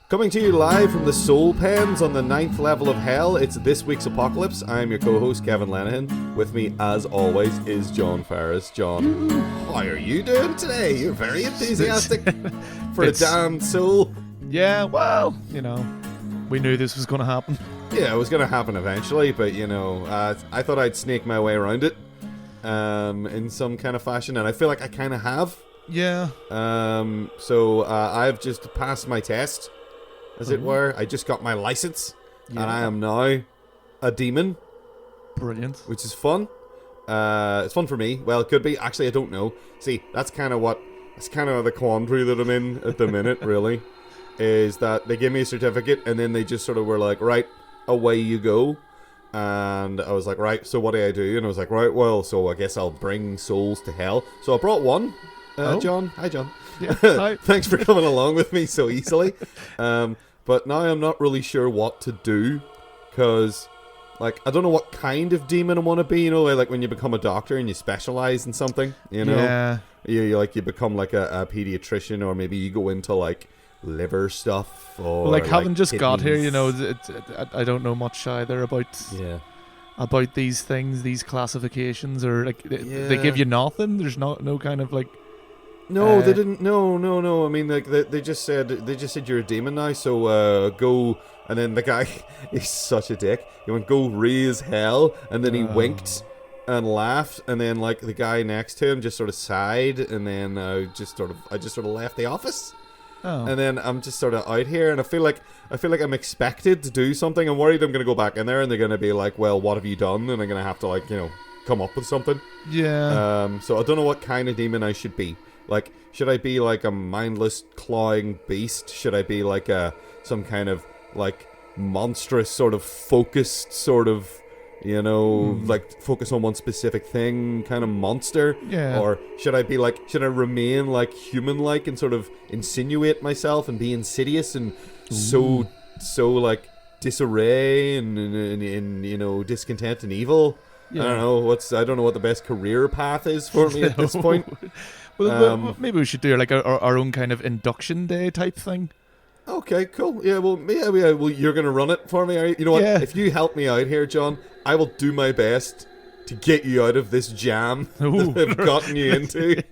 Coming to you live from the Soul Pens on the 9th level of hell, it's this week's Apocalypse. I'm your co-host, Kevin Lenihan. With me, as always, is John Ferris. John, how are you doing today? You're very enthusiastic for a damned soul. Yeah, well, we knew this was going to happen. Yeah, it was going to happen eventually, but, I thought I'd snake my way around it in some kind of fashion, and I feel like I kind of have. Yeah. So I've just passed my test, as it were. I just got my license, and I am now a demon. Brilliant. Which is fun. It's fun for me. Well, it could be. Actually, I don't know. See, that's kind of the quandary that I'm in at the minute, really. Is that they gave me a certificate, and then they just sort of were like, right, away you go. And I was like, right, so what do I do? And I was like, right, well, so I guess I'll bring souls to hell. So I brought one. John. Hi, John. Yeah, hi. Thanks for coming along with me so easily. But now I'm not really sure what to do, because, like, I don't know what kind of demon I want to be. Like when you become a doctor and you specialize in something. Yeah. You become like a pediatrician, or maybe you go into like liver stuff, or like having just kidneys. got here, I don't know much either about these things, these classifications, or like they give you nothing. There's no kind of like. No, they didn't. No. I mean, like they just said you're a demon now. So go. And then the guy, he's such a dick. He went, go raise hell, and then he winked and laughed, and then like the guy next to him just sort of sighed, and then I just sort of left the office. Oh. And then I'm just sort of out here, and I feel like I'm expected to do something. I'm worried I'm gonna go back in there, and they're gonna be like, well, what have you done? And I'm gonna have to come up with something. Yeah. So I don't know what kind of demon I should be. Like, should I be like a mindless clawing beast? Should I be like some kind of like monstrous sort of focused sort of, like focus on one specific thing kind of monster? Yeah. Or should I remain like human-like and sort of insinuate myself and be insidious and so like disarray and discontent and evil? Yeah. I don't know what the best career path is for me at this point. Well, maybe we should do like our own kind of induction day type thing. Okay, cool. Yeah, well, you're going to run it for me, are you? You know what? Yeah. If you help me out here, John, I will do my best to get you out of this jam that I've gotten you into.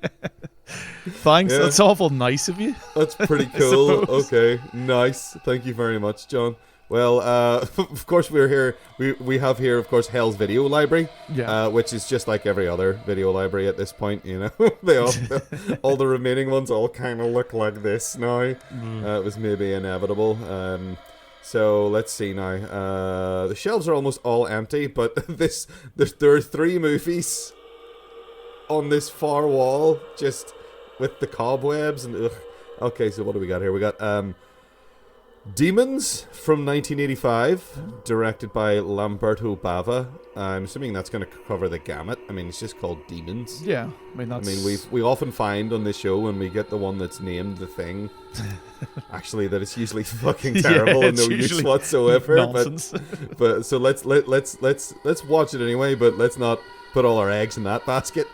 Thanks. Yeah. That's awful nice of you. That's pretty cool. Okay, nice. Thank you very much, John. Well, of course we're here. We have here, of course, Hell's Video Library, which is just like every other video library at this point. They all the remaining ones all kind of look like this now. It was maybe inevitable. So let's see now. The shelves are almost all empty, but there are 3 movies on this far wall, just with the cobwebs and. Ugh. Okay, so what do we got here? We got Demons from 1985, directed by Lamberto Bava. I'm assuming that's going to cover the gamut. I mean, it's just called Demons. Yeah, we often find on this show when we get the one that's named The Thing, actually, that it's usually fucking terrible and no use whatsoever. Nonsense. But so let's watch it anyway. But let's not put all our eggs in that basket.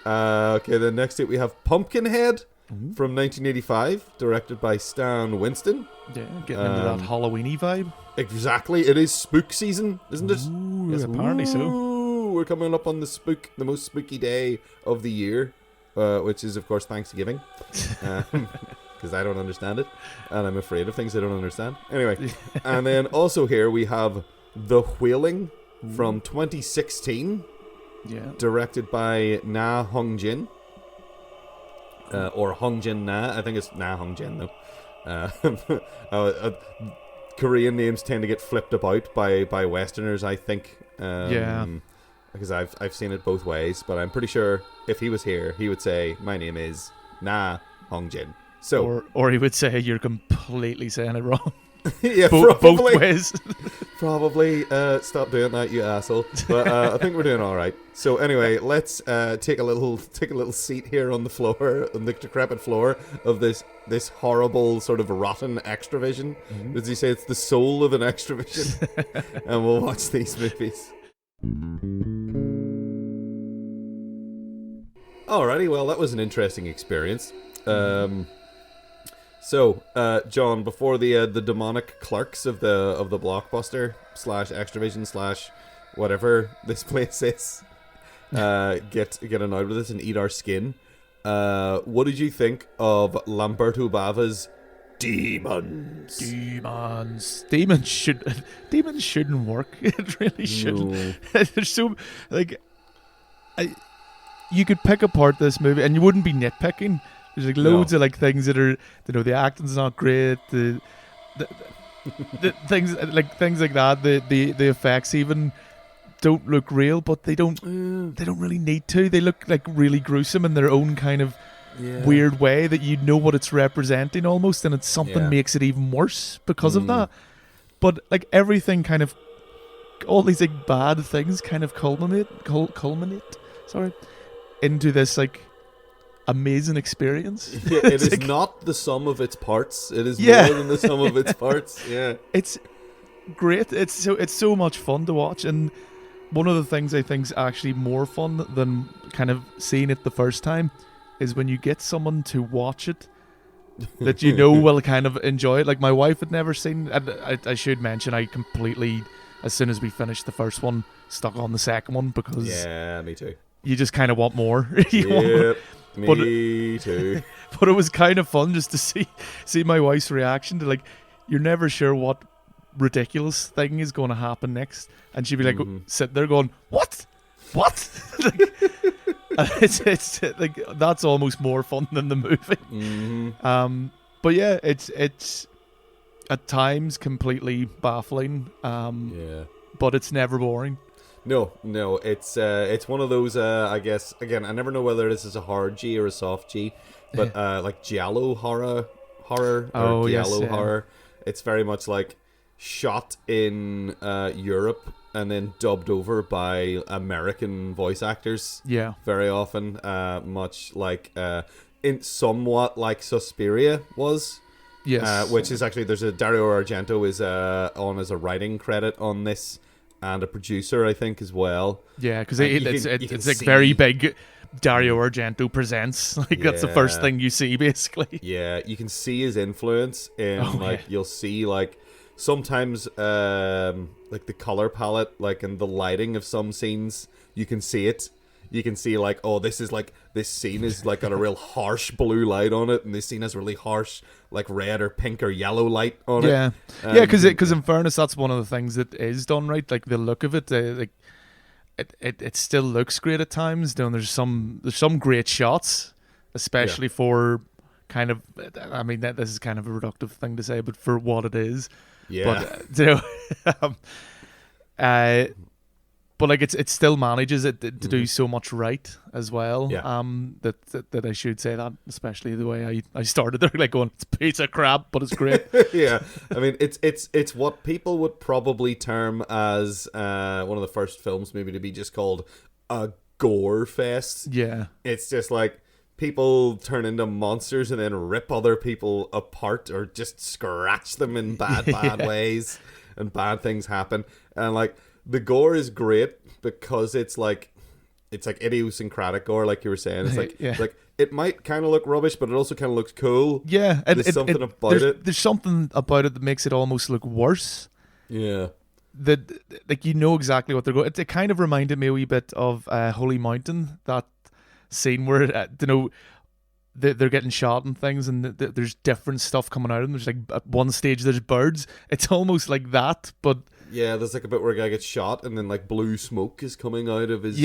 Okay, then next up we have Pumpkinhead. From 1985, directed by Stan Winston. Yeah, getting into that Halloween-y vibe. Exactly, it is spook season, isn't it? Ooh, yes, apparently so. We're coming up on the most spooky day of the year, which is, of course, Thanksgiving. Because I don't understand it, and I'm afraid of things I don't understand. Anyway, and then also here we have The Wailing from 2016, directed by Hong-jin. Or Hong-jin Na. I think it's Hong-jin though. Korean names tend to get flipped about by Westerners, I think. Because I've seen it both ways, but I'm pretty sure if he was here, he would say, my name is Na Hong-jin. So, or he would say you're completely saying it wrong. Yeah, both ways. Probably. Stop doing that, you asshole. But I think we're doing all right. So anyway, let's take a little seat here on the floor, on the decrepit floor of this horrible sort of rotten Extravision. Does he say it's the soul of an Extravision? And we'll watch these movies. Alrighty, well, that was an interesting experience. So, John, before the demonic clerks of the blockbuster / Extravision / whatever this place is, get annoyed with us and eat our skin. What did you think of Lamberto Bava's Demons? Demons shouldn't work. It really shouldn't. No. There's so you could pick apart this movie and you wouldn't be nitpicking. There's like loads of like things that are, the acting's not great. The things like that. The effects even don't look real, but they don't really need to. They look like really gruesome in their own kind of weird way that you know what it's representing almost, and it's something makes it even worse because of that. But like everything kind of, all these like bad things kind of culminate into this like amazing experience. Yeah, it is like, not the sum of its parts. It is more than the sum of its parts. Yeah, it's great. It's so much fun to watch, and one of the things I think is actually more fun than kind of seeing it the first time is when you get someone to watch it that you know will kind of enjoy it. Like my wife had never seen. I should mention I completely, as soon as we finished the first one, stuck on the second one because me too. You just kind of want more. Me too. But it was kind of fun just to see my wife's reaction to, like, you're never sure what ridiculous thing is going to happen next, and she'd be like sitting there going, what like, it's like that's almost more fun than the movie. But yeah, it's at times completely baffling, but it's never boring. No, it's one of those, I guess, again, I never know whether this is a hard G or a soft G, but like giallo horror or giallo horror. It's very much like shot in Europe and then dubbed over by American voice actors. Yeah. Very often, much like, in somewhat like Suspiria was. Yes. Which is actually, there's a Dario Argento is on as a writing credit on this. And a producer, I think, as well. Yeah, because it's like very big. Dario Argento presents. Like that's the first thing you see, basically. Yeah, you can see his influence in you'll see like sometimes like the color palette, like and the lighting of some scenes. You can see it. You can see like, oh, this scene is like got a real harsh blue light on it, and this scene has really harsh like red or pink or yellow light on it. Yeah, because in fairness, that's one of the things that is done right. Like the look of it, like it still looks great at times. There's some great shots, especially for kind of. I mean, this is kind of a reductive thing to say, but for what it is, but but like it still manages it to do so much right as well. Yeah. That I should say that, especially the way I started there, like going, it's a piece of crap, but it's great. Yeah, I mean it's what people would probably term as one of the first films maybe to be just called a gore fest. Yeah, it's just like people turn into monsters and then rip other people apart or just scratch them in bad ways, and bad things happen, and like. The gore is great because it's like idiosyncratic gore, like you were saying. It's like like it might kind of look rubbish, but it also kind of looks cool. Yeah, and there's something about it. There's something about it that makes it almost look worse. Yeah, that like you know exactly what they're going. It kind of reminded me a wee bit of Holy Mountain, that scene where they're getting shot and things, and there's different stuff coming out of them. There's like at one stage there's birds. It's almost like that, but. Yeah, there's like a bit where a guy gets shot and then like blue smoke is coming out of his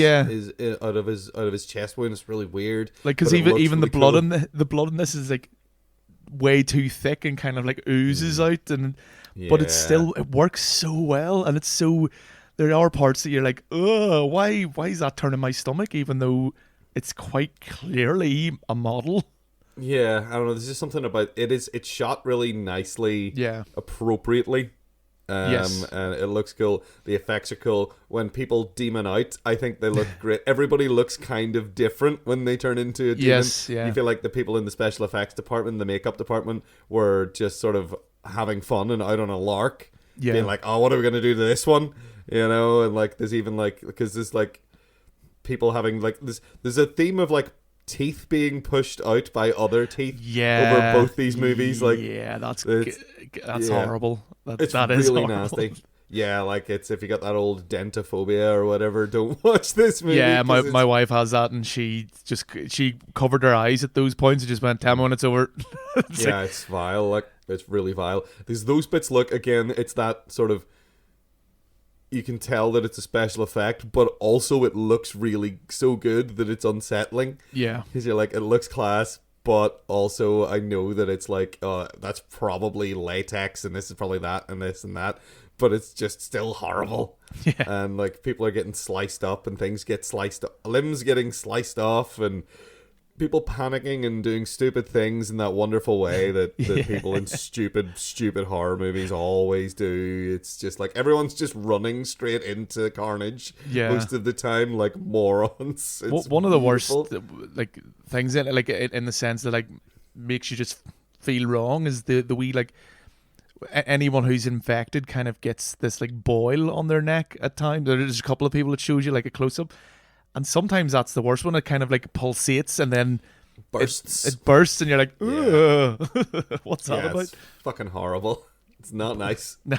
out of his chest wound. It's really weird. Like because even the blood in the blood in this is like way too thick and kind of like oozes out, and but it works so well, and it's so there are parts that you're like, oh, why is that turning my stomach, even though it's quite clearly a model. Yeah, I don't know. There's just something about it. It's shot really nicely, appropriately. Yes. And it looks cool. The effects are cool. When people demon out, I think they look great. Everybody looks kind of different when they turn into a demon. Yes, yeah. You feel like the people in the special effects department, the makeup department, were just sort of having fun and out on a lark. Yeah. Being like, oh, what are we going to do to this one? You know, and like there's even like, because there's like people having like, there's a theme of like teeth being pushed out by other teeth Yeah. over both these movies. Like, yeah, that's yeah. horrible. It's That really is horrible. nasty. Yeah, like it's if you got that old dentophobia or whatever, don't watch this movie. Yeah, 'cause my wife has that, and she covered her eyes at those points and just went, "Tell me when it's over." it's vile. Like it's really vile. Because those bits look again. It's that sort of. You can tell that it's a special effect, but also it looks really so good that it's unsettling. Yeah, Because you're like, it looks class, but also I know that it's like, that's probably latex, and this is probably that, and this and that. But it's just still horrible. Yeah. And like people are getting sliced up and things get sliced up, limbs getting sliced off, and people panicking and doing stupid things in that wonderful way that people in stupid horror movies always do. It's just like everyone's just running straight into carnage most of the time, like morons. It's one of the beautiful. worst like things in the sense that like makes you just feel wrong is the wee like anyone who's infected kind of gets this like boil on their neck at times. There's a couple of people that shows you like a close up, and sometimes that's the worst one. It kind of like pulsates and then bursts. It bursts, and you're like, ugh. What's that about? It's fucking horrible. It's not nice. No.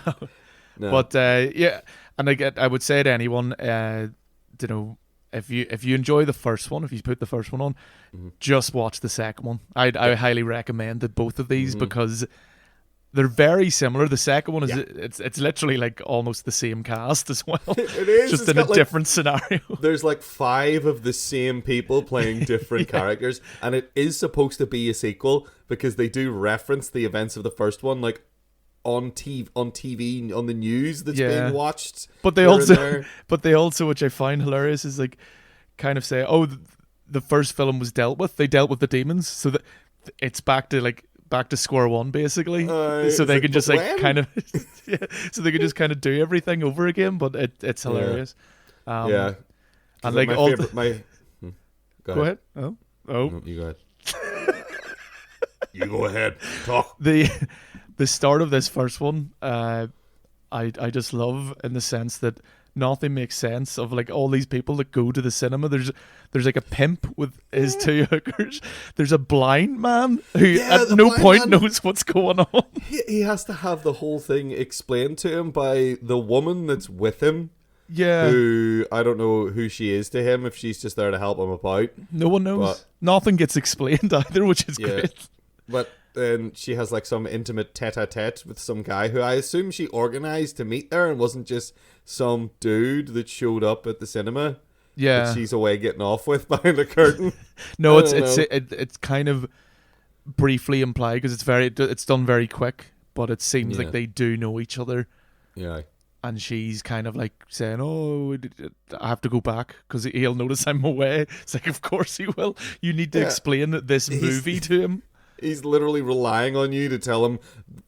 No. But yeah, and I would say to anyone, you know, if you enjoy the first one, if you put the first one on, just watch the second one. I highly recommend that both of these because they're very similar. The second one is it's literally like almost the same cast as well. It is just it's in a got, different scenario. There's like 5 of the same people playing different characters, and it is supposed to be a sequel because they do reference the events of the first one, like on TV on the news that's being watched. But they also, which I find hilarious, is like kind of say, oh, the first film was dealt with. They dealt with the demons, so that it's back to square one basically. So they can just like kind of, so they can just kind of do everything over again. But it's hilarious. And like my all favorite, go ahead. Oh, No, you go ahead. You go ahead. Talk. The start of this first one, I just love in the sense that nothing makes sense of like all these people that go to the cinema. There's like a pimp with his 2 hookers. There's a blind man who at no point knows what's going on. He has to have the whole thing explained to him by the woman that's with him. Yeah. Who, I don't know who she is to him, if she's just there to help him about. No one knows. Nothing gets explained either, which is great. But then she has like some intimate tete-a-tete with some guy who I assume she organised to meet there and wasn't just some dude that showed up at the cinema. Yeah. That she's away getting off with behind the curtain. No, it's kind of briefly implied because it's done very quick, but it seems like they do know each other. Yeah. And she's kind of like saying, "Oh, I have to go back because he'll notice I'm away." It's like, of course he will. You need to explain this movie to him. He's literally relying on you to tell him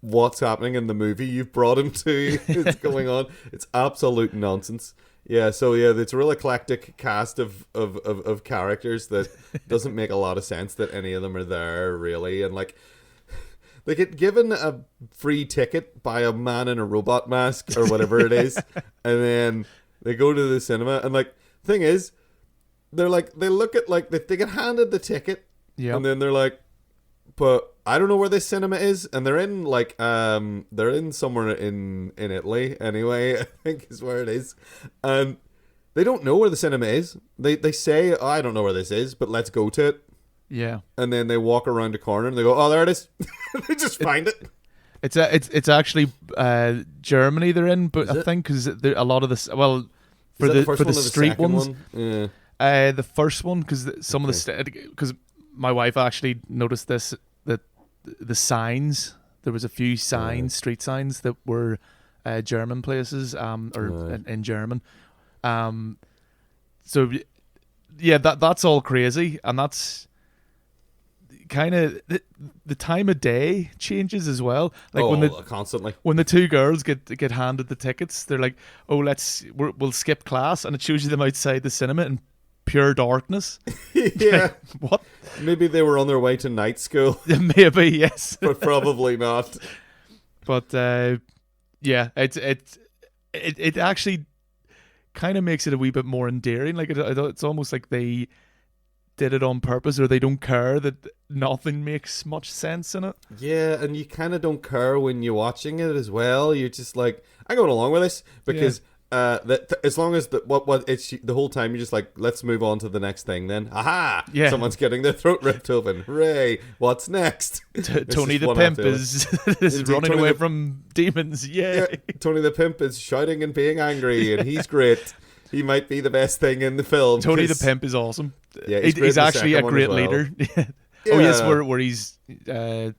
what's happening in the movie you've brought him to. It's going on. It's absolute nonsense. Yeah, so it's a real eclectic cast of characters that doesn't make a lot of sense that any of them are there, really. And like, they get given a free ticket by a man in a robot mask or whatever it is, and then they go to the cinema. And like, thing is, they're like, they look at like they get handed the ticket, and then they're like, but I don't know where this cinema is, and they're in like they're in somewhere in Italy anyway, I think is where it is, and they don't know where the cinema is. They say, oh, I don't know where this is, but let's go to it. Yeah, and then they walk around a corner and they go, oh, there it is. They just find it. It's actually Germany they're in, but I think because a lot of this, well, for the street ones, the first one because some of the because my wife actually noticed this, that the signs, there was a few signs, street signs that were German places, or in German. So yeah, that's all crazy, and that's kind of the time of day changes as well. Like constantly when the 2 girls get handed the tickets, they're like, "Oh, we'll skip class," and it shows you them outside the cinema in pure darkness. Yeah. What? Maybe they were on their way to night school. Maybe, yes. But probably not. But yeah, it actually kind of makes it a wee bit more endearing. Like it's almost like they did it on purpose, or they don't care that nothing makes much sense in it. Yeah, and you kind of don't care when you're watching it as well. You're just like, I'm going along with this because as long as what it's the whole time you're just like, let's move on to the next thing. Then, aha! Yeah. Someone's getting their throat ripped open. Hooray! What's next? Tony the Pimp is running away from demons. Yeah. Tony the Pimp is shouting and being angry, and he's great. He might be the best thing in the film. Tony the Pimp is awesome. Yeah, he's actually a great leader. Oh yes, where he's the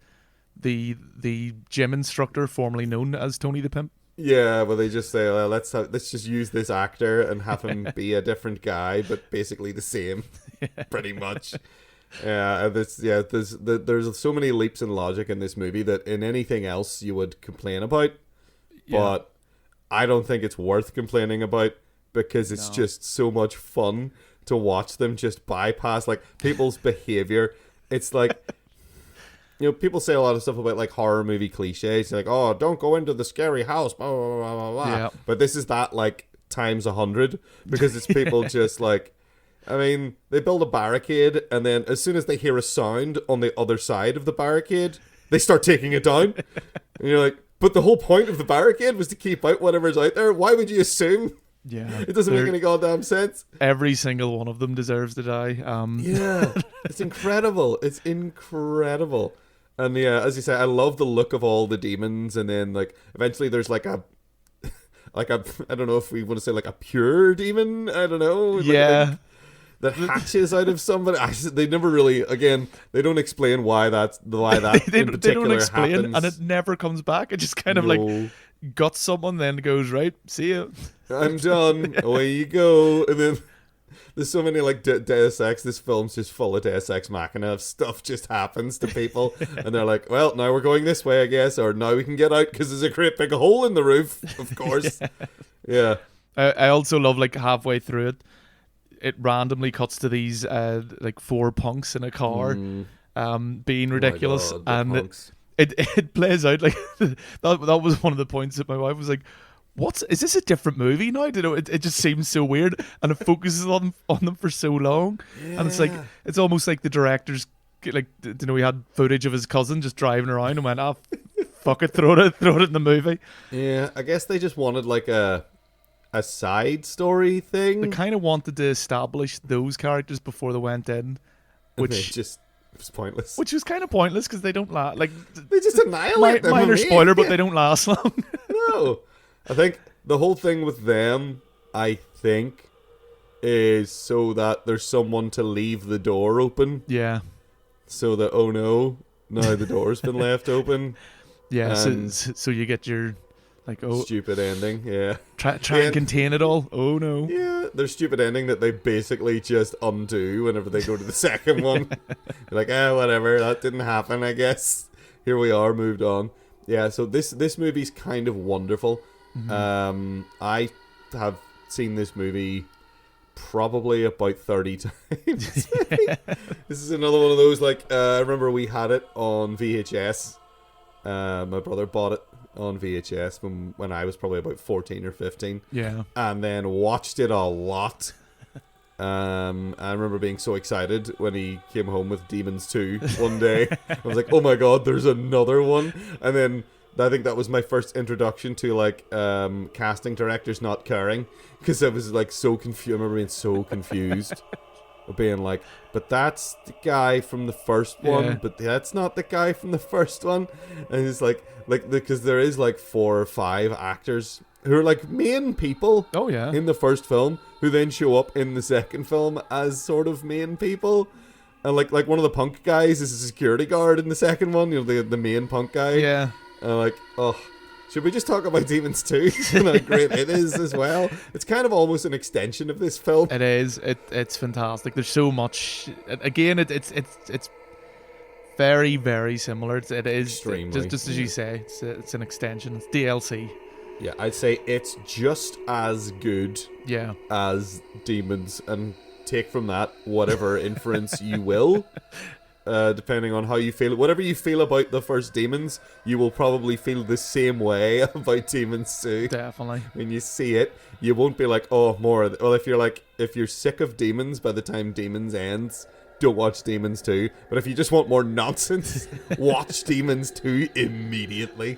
gym instructor formerly known as Tony the Pimp. Yeah, well, they just say, well, let's just use this actor and have him be a different guy, but basically the same, pretty much. Yeah, there's so many leaps in logic in this movie that in anything else you would complain about, but I don't think it's worth complaining about because it's just so much fun to watch them just bypass like people's behavior. It's like, you know, people say a lot of stuff about like horror movie cliches, like, oh, don't go into the scary house, blah, blah, blah, blah, blah. Yeah. But this is that like times 100 because it's people just like, I mean, they build a barricade and then as soon as they hear a sound on the other side of the barricade, they start taking it down. And you're like, but the whole point of the barricade was to keep out whatever's out there. Why would you assume? Yeah, it doesn't make any goddamn sense. Every single one of them deserves to die. Yeah, it's incredible. It's incredible. And yeah, as you say, I love the look of all the demons. And then like eventually there's like a I don't know if we want to say like a pure demon. I don't know. Yeah. That hatches out of somebody. They never really. Again, they don't explain why that they in particular don't explain, happens. and it never comes back. It just kind of like guts someone, then goes right. See ya. I'm done. Away you go. And then there's so many like Deus Ex. This film's just full of Deus Ex Machina. Stuff just happens to people, and they're like, "Well, now we're going this way, I guess," or "Now we can get out because there's a great big hole in the roof." Of course. Yeah. I also love like halfway through it randomly cuts to these like four punks in a car being ridiculous, God, and it plays out like that was one of the points that my wife was like, is this a different movie now? It just seems so weird, and it focuses on them for so long, and it's like it's almost like the director's like, you know, he had footage of his cousin just driving around and went, fuck it, throw it in the movie. Yeah, I guess they just wanted like a side story thing. They kind of wanted to establish those characters before they went in, which just was pointless. Which was kind of pointless because they don't last. Like they just annihilate them. Minor spoiler, but they don't last long. No, I think the whole thing with them, is so that there's someone to leave the door open. Yeah. So that now the door's been left open. Yeah. So you get your stupid ending. Yeah. Try and contain it all. Oh no. Yeah, their stupid ending that they basically just undo whenever they go to the second one. They're like, whatever, that didn't happen, I guess. Here we are, moved on. Yeah, so this movie's kind of wonderful. Mm-hmm. I have seen this movie probably about 30 times. This is another one of those, like, I remember we had it on VHS. My brother bought it on VHS when I was probably about 14 or 15. Yeah. And then watched it a lot. I remember being so excited when he came home with Demons 2 one day. I was like, oh my god, there's another one. And then I think that was my first introduction to like casting directors not caring, because I was like so confused. I remember being so confused. Being like, but that's the guy from the first one, but that's not the guy from the first one. And it's like because there is like 4 or 5 actors who are like main people in the first film who then show up in the second film as sort of main people. And like one of the punk guys is a security guard in the second one, you know, the main punk guy. Yeah. And like, should we just talk about Demons 2 and how great it is as well? It's kind of almost an extension of this film. It is. It's fantastic. There's so much. Again, it's very, very similar. It is extremely, just as you say. It's an extension. It's DLC. Yeah, I'd say it's just as good as Demons, and take from that whatever inference you will. Depending on how you feel. Whatever you feel about the first Demons, you will probably feel the same way about Demons 2. Definitely. When you see it, you won't be like, oh, more. Well, if you're sick of Demons by the time Demons ends, don't watch Demons 2. But if you just want more nonsense, watch Demons 2 immediately.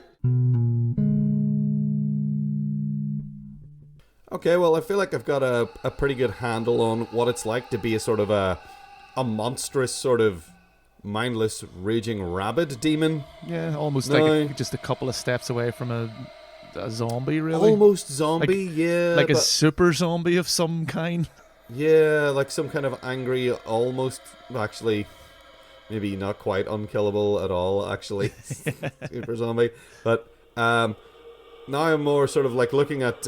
Okay, well, I feel like I've got a pretty good handle on what it's like to be a sort of a monstrous sort of mindless raging rabid demon. Yeah, almost like just a couple of steps away from a zombie, really. Almost zombie, yeah. Like a super zombie of some kind. Yeah, like some kind of angry, almost, actually, maybe not quite unkillable at all, actually, super zombie. But now I'm more sort of like looking at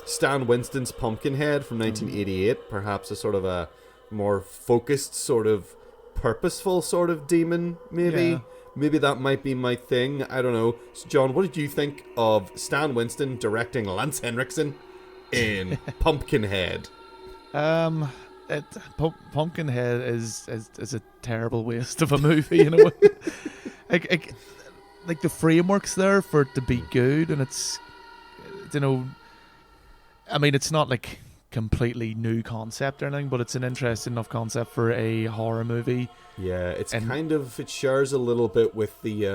Stan Winston's Pumpkinhead from 1988, perhaps a sort of a more focused, sort of purposeful sort of demon, maybe. Yeah. Maybe that might be my thing. I don't know. So John, what did you think of Stan Winston directing Lance Henriksen in Pumpkinhead? Pumpkinhead is a terrible waste of a movie in a way. like the framework's there for it to be good, and it's, you know, I mean, it's not like completely new concept or anything, but it's an interesting enough concept for a horror movie. Yeah, it's kind of, it shares a little bit with the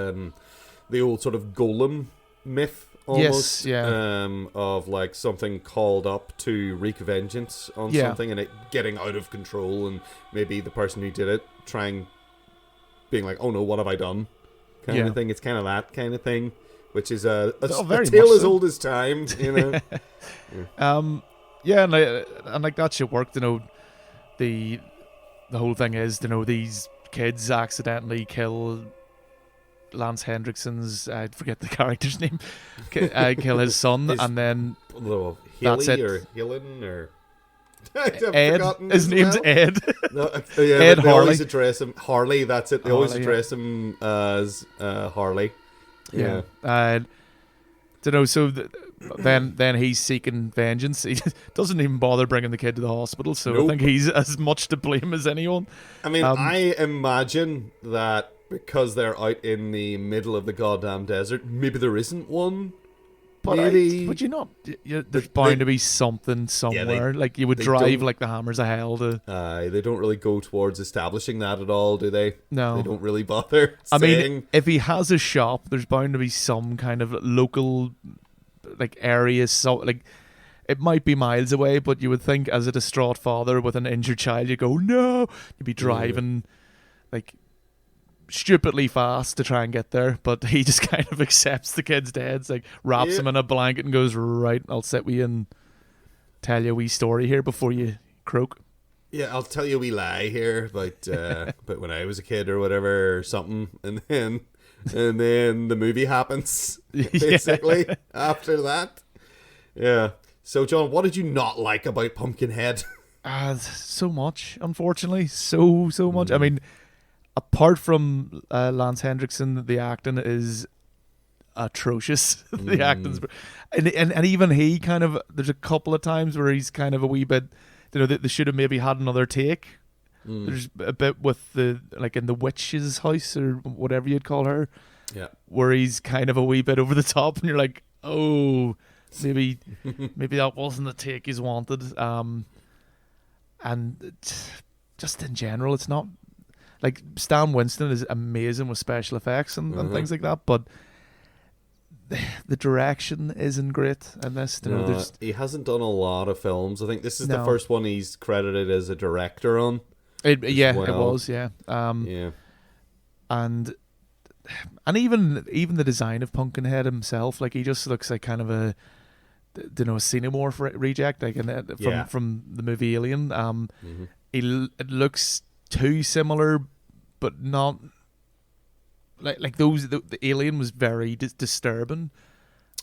old sort of golem myth almost. Yes, yeah. Of like something called up to wreak vengeance on something and it getting out of control, and maybe the person who did it being like, oh no, what have I done? Kind of thing. It's kind of that kind of thing, which is a tale as old as time, you know. Yeah, and like that shit worked, you know. The whole thing is, you know, these kids accidentally kill Lance Henriksen's, I forget the character's name, kill his son, and then that's it. Or Helen, or Ed. His name's Ed. No, Ed they Harley. always address him Harley. That's it. They always Harley, address him as Harley. Yeah. You know, so then he's seeking vengeance. He doesn't even bother bringing the kid to the hospital, so I think he's as much to blame as anyone. I mean, I imagine that because they're out in the middle of the goddamn desert, maybe there isn't one. But maybe. There's bound to be something somewhere. Like you would drive like the hammers of hell to. They don't really go towards establishing that at all, do they? No, they don't really bother. I mean, if he has a shop, there's bound to be some kind of local, like area. So like, it might be miles away, but you would think, as a distraught father with an injured child, you go, no, you'd be driving, like, stupidly fast to try and get there, but he just kind of accepts the kid's dead. It's like wraps him in a blanket and goes, right, I'll sit with you and tell you a wee story here before you croak. Yeah, I'll tell you a wee lie here about but when I was a kid or whatever or something, and then the movie happens basically after that. Yeah. So John, what did you not like about Pumpkinhead? So much, unfortunately. So much. I mean, apart from Lance Henriksen, the acting is atrocious. The acting's, and even he kind of, there's a couple of times where he's kind of a wee bit, you know, they should have maybe had another take. There's a bit with the, like in the witch's house or whatever you'd call her, where he's kind of a wee bit over the top, and you're like, oh, maybe that wasn't the take he's wanted. And just in general, it's not. Like, Stan Winston is amazing with special effects and things like that, but the direction isn't great in this. You know, he hasn't done a lot of films. I think this is the first one he's credited as a director on. It was. And even the design of Pumpkinhead himself, like, he just looks like kind of a, you know, a xenomorph reject, like from the movie Alien. It looks too similar, but not like those. The Alien was very disturbing,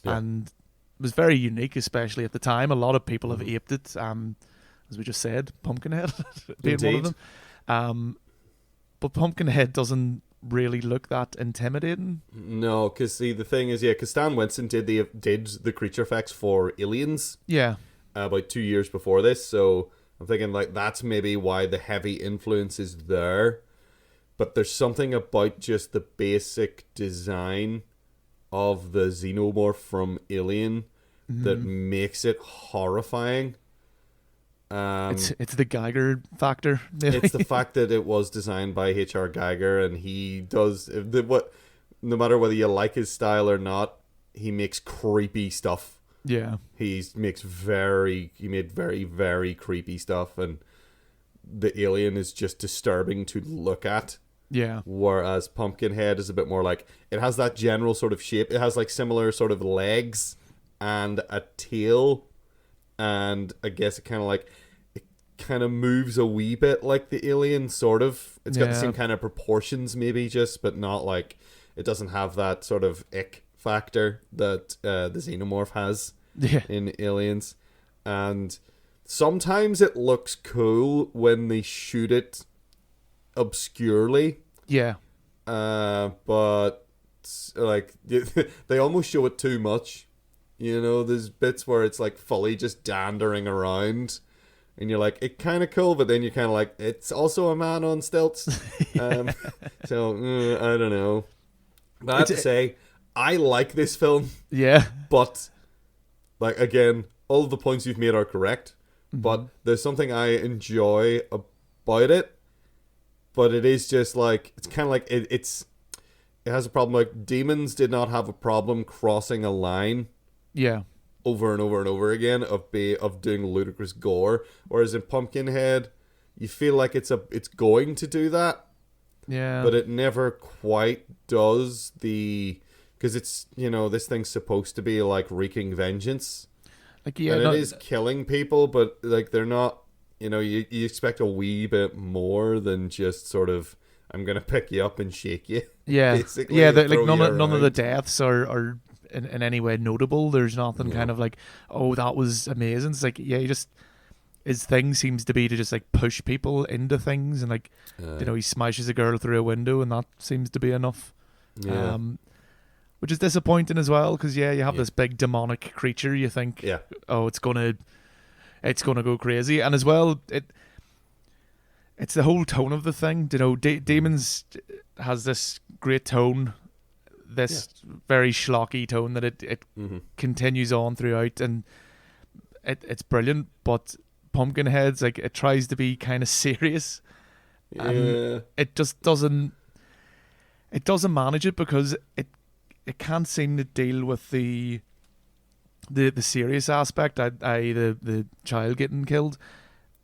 and was very unique, especially at the time. A lot of people have aped it. As we just said, Pumpkinhead being one of them. But Pumpkinhead doesn't really look that intimidating. No, because see, the thing is, because Stan Winston did the creature effects for Aliens. Yeah. About 2 years before this, so I'm thinking like that's maybe why the heavy influence is there. But there's something about just the basic design of the xenomorph from Alien that makes it horrifying. It's the Geiger factor. It's the fact that it was designed by H.R. Geiger, and he does no matter whether you like his style or not, he makes creepy stuff. Yeah, he made very, very creepy stuff, and the alien is just disturbing to look at. Yeah. Whereas Pumpkinhead is a bit more like, it has that general sort of shape. It has like similar sort of legs and a tail, and I guess it kind of moves a wee bit like the alien, sort of. It's got the same kind of proportions, maybe, just, but not like, it doesn't have that sort of ick factor that the xenomorph has in Aliens. And sometimes it looks cool when they shoot it obscurely. Yeah. But like they almost show it too much. You know, there's bits where it's like fully just dandering around, and you're like, it's kind of cool, but then you're kind of like, it's also a man on stilts. So I don't know. But I have to say, I like this film. Yeah. But like, again, all of the points you've made are correct. Mm-hmm. But there's something I enjoy about it. But it is just like, it's kind of like it has a problem. Like, Demons did not have a problem crossing a line. Yeah. Over and over and over again of doing ludicrous gore, whereas in Pumpkinhead, you feel like it's going to do that. Yeah. But it never quite does, because it's, you know, this thing's supposed to be like wreaking vengeance. Like, yeah, and it is killing people, but like, they're not. You know, you expect a wee bit more than just sort of, I'm gonna pick you up and shake you. Yeah, basically, yeah. Like none of the deaths are in any way notable. There's nothing kind of like, oh, that was amazing. It's like, yeah, his thing seems to be to just like push people into things, and like, you know, he smashes a girl through a window, and that seems to be enough. Yeah. Which is disappointing as well, because you have this big demonic creature. You think, oh, it's gonna go crazy, and as well, it's the whole tone of the thing. You know, Demons has this great tone, this very schlocky tone that it continues on throughout, and it's brilliant. But Pumpkinhead's like, it tries to be kind of serious, and it just doesn't manage it, because it can't seem to deal with the serious aspect, the child getting killed,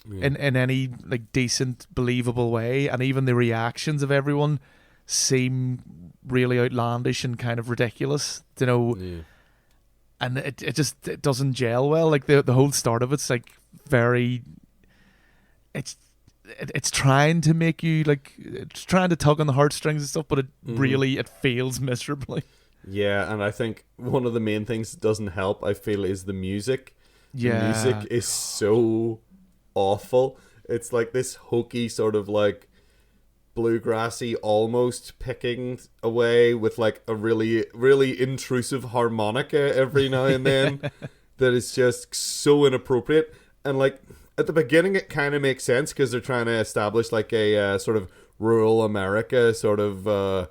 in any like decent, believable way, and even the reactions of everyone seem really outlandish and kind of ridiculous, you know. And it just doesn't gel well. Like the whole start of it's like very, it's trying to make you like, it's trying to tug on the heartstrings and stuff, but it fails miserably. Yeah, and I think one of the main things that doesn't help, I feel, is the music. Yeah. The music is so awful. It's like this hokey sort of like bluegrassy, almost picking away with like a really, really intrusive harmonica every now and then that is just so inappropriate. And like, at the beginning it kind of makes sense, because they're trying to establish like a sort of rural America sort of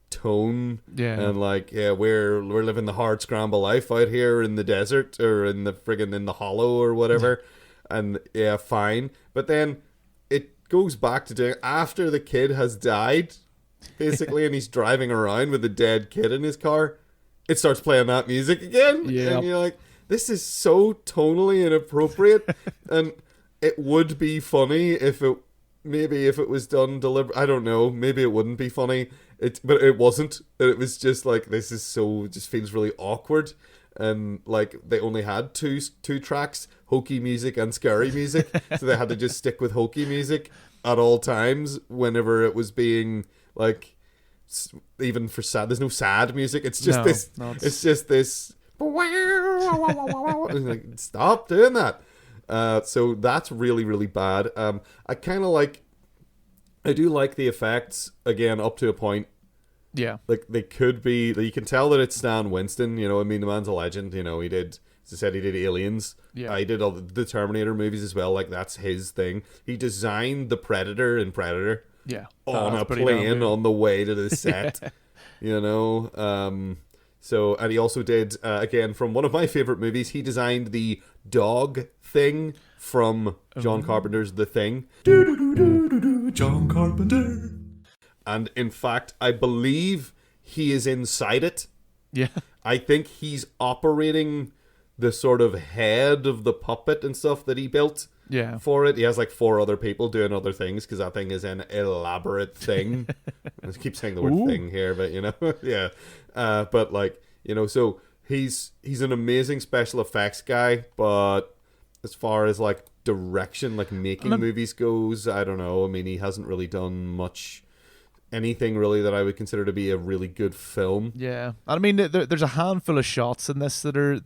tone, and like, we're living the hard scramble life out here in the desert, or in the hollow or whatever. And fine, but then it goes back to doing, after the kid has died basically, and he's driving around with a dead kid in his car, it starts playing that music again, and you're like, this is so tonally inappropriate. And it would be funny if it was done deliberately. I don't know, maybe it wouldn't be funny. But it wasn't. It was just like, this is so, just feels really awkward. And like, they only had two tracks, hokey music and scary music, so they had to just stick with hokey music at all times whenever it was being like, even for sad. There's no sad music. It's just It's just this. Like, stop doing that. So that's really, really bad. I kind of like. I do like the effects, again, up to a point. Yeah. Like, they could be, you can tell that it's Stan Winston, you know, I mean, the man's a legend, you know, he did, as I said, he did Aliens. Yeah. He did all the Terminator movies as well, like, that's his thing. He designed the Predator in Predator. Yeah. On a plane on the way to the set, you know. So, and he also did, again, from one of my favorite movies, he designed the dog thing from John Carpenter's The Thing. John Carpenter. And in fact, I believe he is inside it. Yeah. I think he's operating the sort of head of the puppet and stuff that he built for it. He has like 4 other people doing other things because that thing is an elaborate thing. I keep saying the word thing here, but you know, yeah. But like, you know, so he's an amazing special effects guy, but as far as like direction, like making movies goes, I don't know. I mean, he hasn't really done anything really that I would consider to be a really good film. Yeah. I mean, there's a handful of shots in this that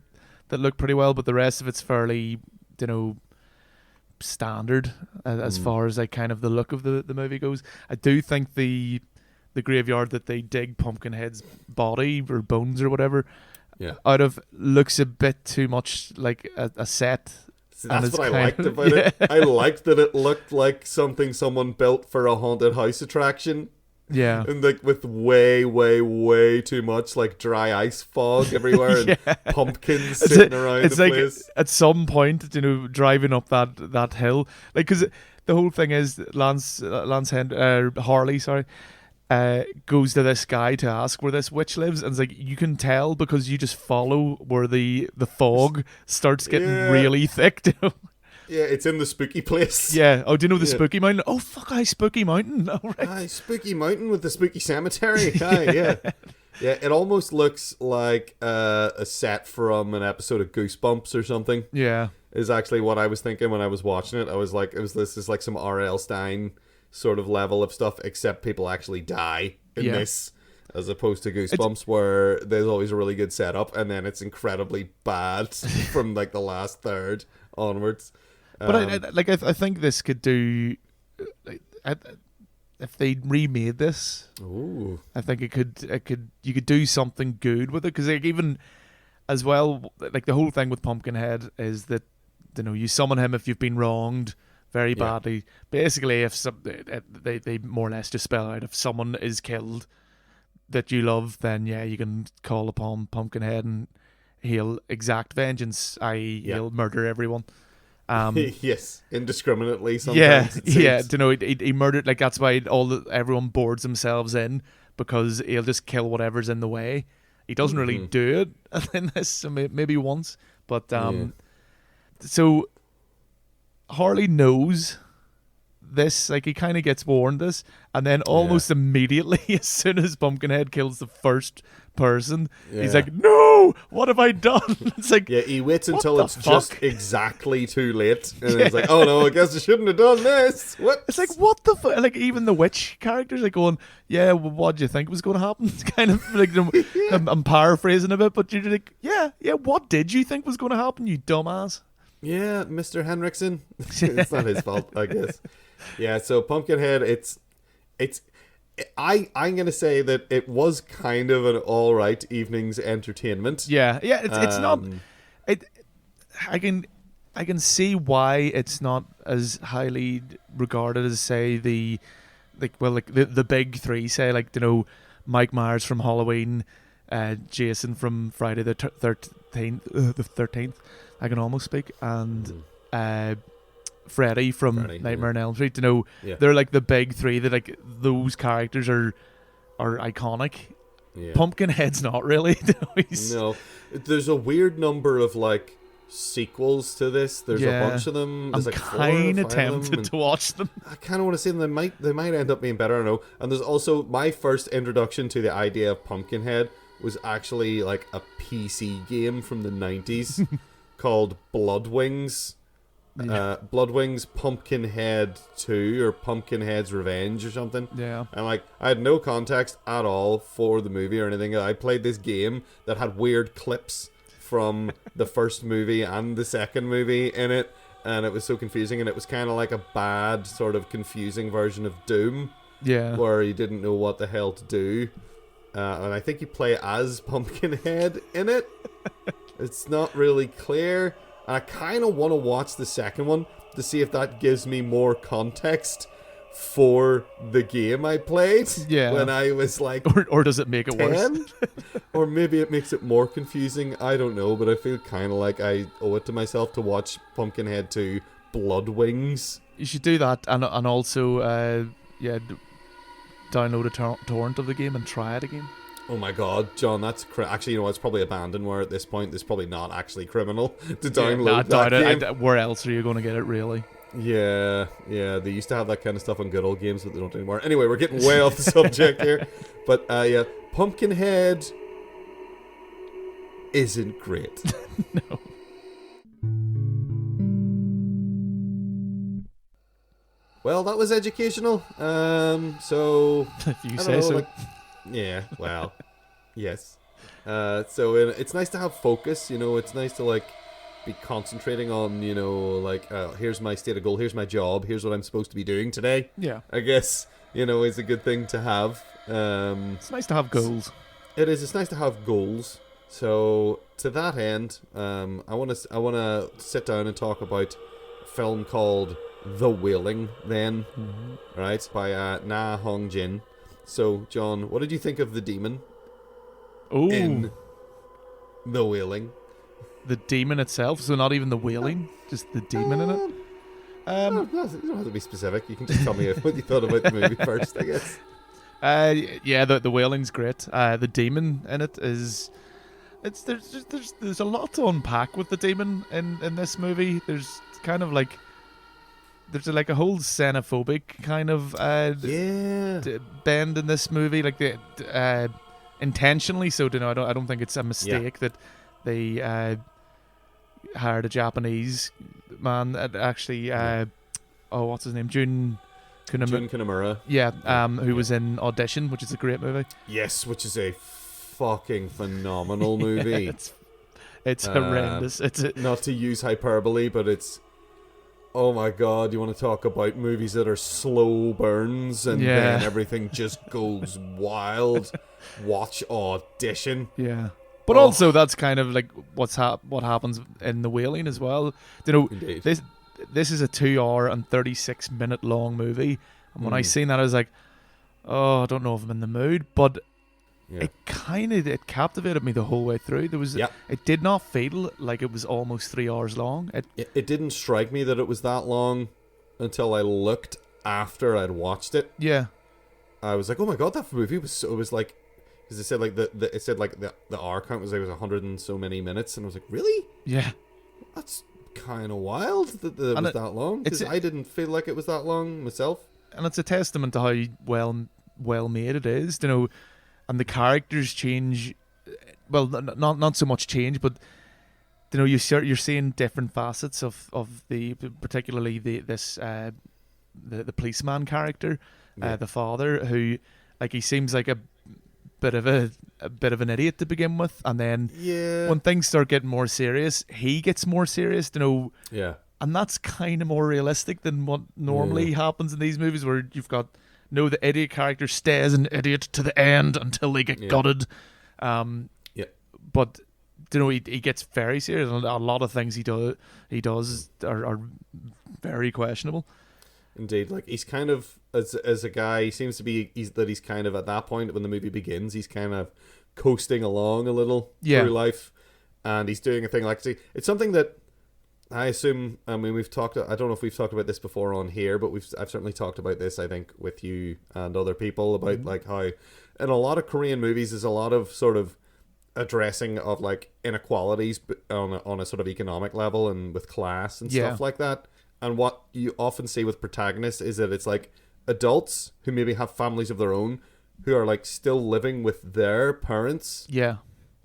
look pretty well, but the rest of it's fairly, you know, standard as far as like kind of the look of the movie goes. I do think the graveyard that they dig Pumpkinhead's body or bones or whatever out of looks a bit too much like a set. See, that's what I liked about it. I liked that it looked like something someone built for a haunted house attraction. Yeah. And like with way, way, way too much like dry ice fog everywhere and pumpkins sitting around the like place. At some point, you know, driving up that hill, like, because the whole thing is Harley, goes to this guy to ask where this witch lives, and it's like you can tell because you just follow where the fog starts getting really thick. You know? Yeah, it's in the spooky place. Yeah. Oh, do you know the spooky mountain? Oh, fuck, Spooky Mountain. All right. Aye, spooky mountain with the spooky cemetery. Aye, yeah. Yeah, it almost looks like a set from an episode of Goosebumps or something. Yeah. Is actually what I was thinking when I was watching it. I was like, this is like some R.L. Stein sort of level of stuff, except people actually die in this, as opposed to Goosebumps, where there's always a really good setup, and then it's incredibly bad from like the last third onwards. But I think this could do, if they remade this. Ooh. I think you could do something good with it, because like even as well, like the whole thing with Pumpkinhead is that, you know, you summon him if you've been wronged very badly. Basically, if they more or less just spell out if someone is killed that you love, then you can call upon Pumpkinhead and he'll exact vengeance, i.e. he'll murder everyone. Yes, indiscriminately sometimes. You know, he murdered, like that's why everyone boards themselves in, because he'll just kill whatever's in the way. He doesn't really do it in this, maybe once, but so Harley knows this, like he kind of gets warned this, and then almost immediately, as soon as Pumpkinhead kills the first person, he's like, no, what have I done? It's like, he waits until it's just exactly too late, and he's like, oh no, I guess I shouldn't have done this. What? It's like, what the fuck? Like, even the witch characters like going, well, what do you think was going to happen? It's kind of like, I'm paraphrasing a bit, but you're like, what did you think was going to happen, you dumbass? Yeah, Mr. Henriksen. It's not his fault, I guess. Yeah, so Pumpkinhead, I'm gonna say that it was kind of an all right evening's entertainment. It's not. I can see why it's not as highly regarded as, say, the big three, say, like, you know, Mike Myers from Halloween, Jason from Friday the 13th. I can almost speak, and Freddy from Nightmare on Elm Street. You know, they're like the big three that, like, those characters are iconic. Pumpkinhead's not really. No, there's a weird number of like sequels to this. There's a bunch of them. There's I'm like kind of tempted to watch them. I kind of want to see them. They might end up being better. I don't know. And there's also my first introduction to the idea of Pumpkinhead was actually like a PC game from the 90s called Bloodwings. Bloodwings Pumpkinhead 2 or Pumpkinhead's Revenge or something. Yeah. And like, I had no context at all for the movie or anything. I played this game that had weird clips from the first movie and the second movie in it, and it was so confusing, and it was kind of like a bad sort of confusing version of Doom. Yeah. Where you didn't know what the hell to do. And I think you play as Pumpkinhead in it. It's not really clear. I kind of want to watch the second one to see if that gives me more context for the game I played when I was like or does it make it 10? worse? Or maybe it makes it more confusing. I don't know, but I feel kind of like I owe it to myself to watch Pumpkinhead 2 Blood Wings. You should do that, and also download a torrent of the game and try it again. Oh my god, John, that's actually, it's probably abandonware at this point. It's probably not actually criminal to download that game. Where else are you going to get it, really? Yeah, they used to have that kind of stuff on good old games, but they don't anymore. Anyway, we're getting way off the subject here. But Pumpkinhead isn't great. No. Well, that was educational. So if you say so. Yeah, well, yes. So it's nice to have focus, it's nice to be concentrating on, here's my stated goal, here's my job, here's what I'm supposed to be doing today. Yeah. I guess, is a good thing to have. It's nice to have goals. It is. It's nice to have goals. So to that end, I want to sit down and talk about a film called The Wailing, then, right, by Hong-jin. So, John, what did you think of the demon in The Wailing? The demon itself, so not even the wailing, just the demon in it. You don't have to be specific. You can just tell me what you thought about the movie first, I guess. The wailing's great. The demon in it is, there's a lot to unpack with the demon in this movie. There's kind of there's a whole xenophobic kind of bend in this movie, intentionally. So I don't think it's a mistake that they hired a Japanese man that actually what's his name, Jun Kunimura. Who was in Audition, which is a great movie. Yes, which is a fucking phenomenal movie. It's horrendous. Not to use hyperbole, but it's, oh my god, you want to talk about movies that are slow burns and then everything just goes wild. Watch Audition. Yeah. But also that's kind of what happens in The Wailing as well. Indeed. This is a 2 hour and 36 minute long movie. And when I seen that, I was like, I don't know if I'm in the mood, but it captivated me the whole way through. It did not feel like it was almost 3 hours long. It didn't strike me that it was that long until I looked after I'd watched it. Yeah. I was like, oh my god, that movie was like, because it said the hour count was 100 and so many minutes, and I was like, really? Yeah. That's kind of wild that it was that long, because I didn't feel like it was that long myself. And it's a testament to how well made it is, and the characters change. Well, not so much change, but you're seeing different facets of the, particularly the policeman character, the father, who he seems like a bit of an idiot to begin with, and then when things start getting more serious, he gets more serious, and that's kind of more realistic than what normally happens in these movies, where you've got the idiot character stays an idiot to the end until they get gutted. But he gets very serious, and a lot of things he does are very questionable. Indeed, he's kind of, as a guy, he seems to be, he's kind of at that point when the movie begins, he's kind of coasting along a little through life, and he's doing a thing it's something that I assume, we've talked, I don't know if we've talked about this before on here, but I've certainly talked about this, I think, with you and other people about how in a lot of Korean movies there's a lot of sort of addressing of inequalities on a sort of economic level and with class and stuff like that. And what you often see with protagonists is that it's adults who maybe have families of their own who are still living with their parents. Yeah.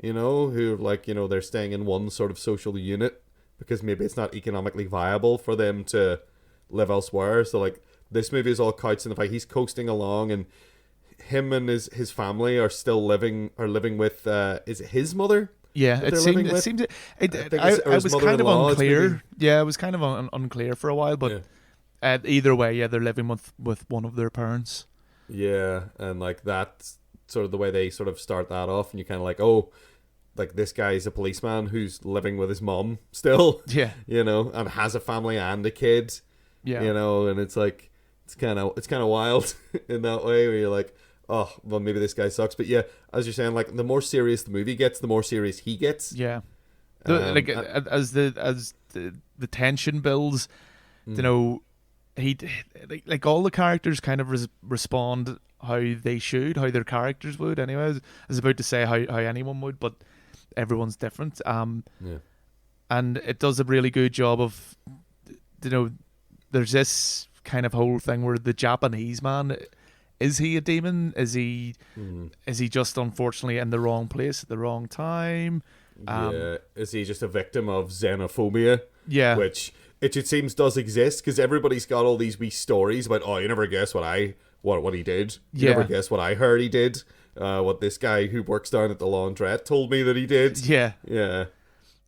Who they're staying in one sort of social unit because maybe it's not economically viable for them to live elsewhere. So this movie is all couched in the fact he's coasting along, and him and his family are still living with is it his mother? Yeah, it seemed. I was kind of unclear. Yeah, it was kind of unclear for a while, but either way, they're living with one of their parents. Yeah, and that's sort of the way they sort of start that off, and you kind of this guy's a policeman who's living with his mom still. Yeah, and has a family and a kid. Yeah, and it's it's kind of wild in that way, where you're like, oh, well, maybe this guy sucks. But yeah, as you're saying, like the more serious the movie gets, the more serious he gets. Yeah. As the tension builds, you know, he like all the characters kind of respond how they should, how their characters would. Anyways, I was about to say how anyone would, but everyone's different. And it does a really good job of, you know, there's this kind of whole thing where the Japanese man, is he a demon? Is he just unfortunately in the wrong place at the wrong time? Is he just a victim of xenophobia? Yeah, which it seems does exist, because everybody's got all these wee stories about, oh, you never guess what he did. You never guess what I heard he did. What this guy who works down at the laundrette told me that he did. Yeah.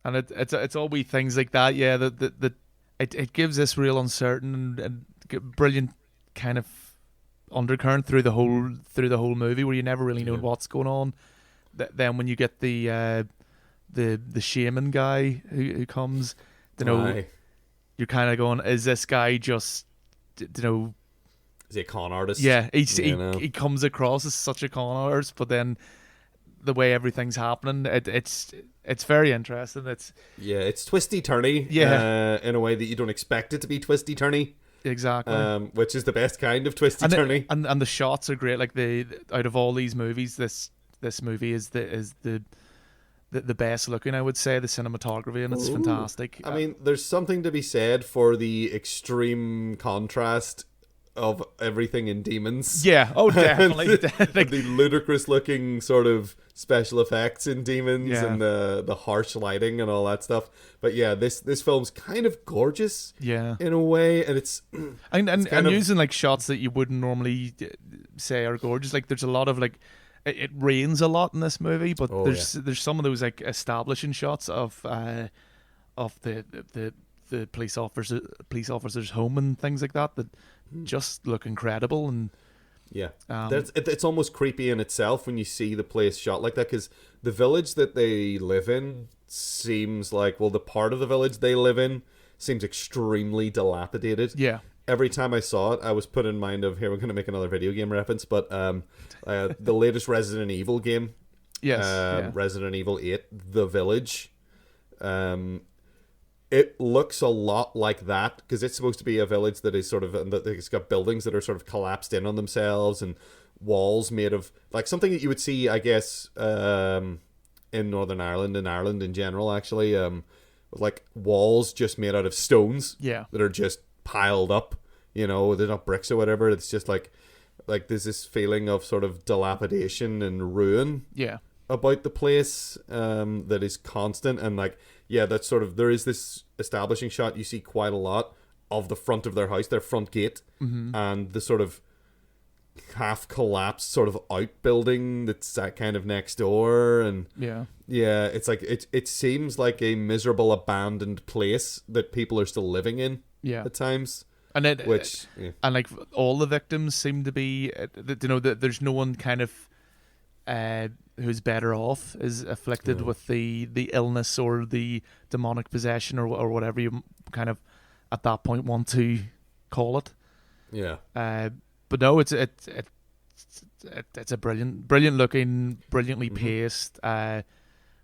And it's all wee things like that. Yeah, that it gives this real uncertain and brilliant kind of undercurrent through the whole movie, where you never really know what's going on. Then when you get the shaman guy who comes, you know, you're kind of going, is this guy just, you know, is he a con artist? Yeah, he comes across as such a con artist, but then the way everything's happening, it's very interesting. It's twisty turny. Yeah, in a way that you don't expect it to be twisty turny. Exactly. Which is the best kind of twisty turny. And the shots are great. Like out of all these movies, this movie is the best looking, I would say. The cinematography, and it's fantastic. I mean, there's something to be said for the extreme contrast of everything in Demons. Yeah, definitely. The ludicrous looking sort of special effects in Demons, and the harsh lighting and all that stuff. But yeah, this film's kind of gorgeous. Yeah, in a way, and it's and using like shots that you wouldn't normally say are gorgeous. Like there's a lot of like. It rains a lot in this movie, but there's some of those like establishing shots of the police officer's home and things like that just look incredible. And it's almost creepy in itself when you see the place shot like that, because the village that they live in seems like, well, the part of the village they live in seems extremely dilapidated. Yeah. Every time I saw it, I was put in mind of, here, we're going to make another video game reference, but the latest Resident Evil game, Resident Evil 8, The Village, it looks a lot like that, because it's supposed to be a village that is sort of, it's got buildings that are sort of collapsed in on themselves, and walls made of, like something that you would see, I guess, in Northern Ireland, in Ireland in general, actually, with like walls just made out of stones that are just piled up, you know, they're not bricks or whatever. It's just like there's this feeling of sort of dilapidation and ruin about the place that is constant. And like, that's sort of, there is this establishing shot you see quite a lot of the front of their house, their front gate, and the sort of half collapsed sort of outbuilding that's that kind of next door. And it's like it seems like a miserable abandoned place that people are still living in at times. And and like all the victims seem to be, you know, that there's no one kind of who's better off, is afflicted with the illness or the demonic possession or whatever you kind of at that point want to call it. But no, it's a brilliant looking, brilliantly paced,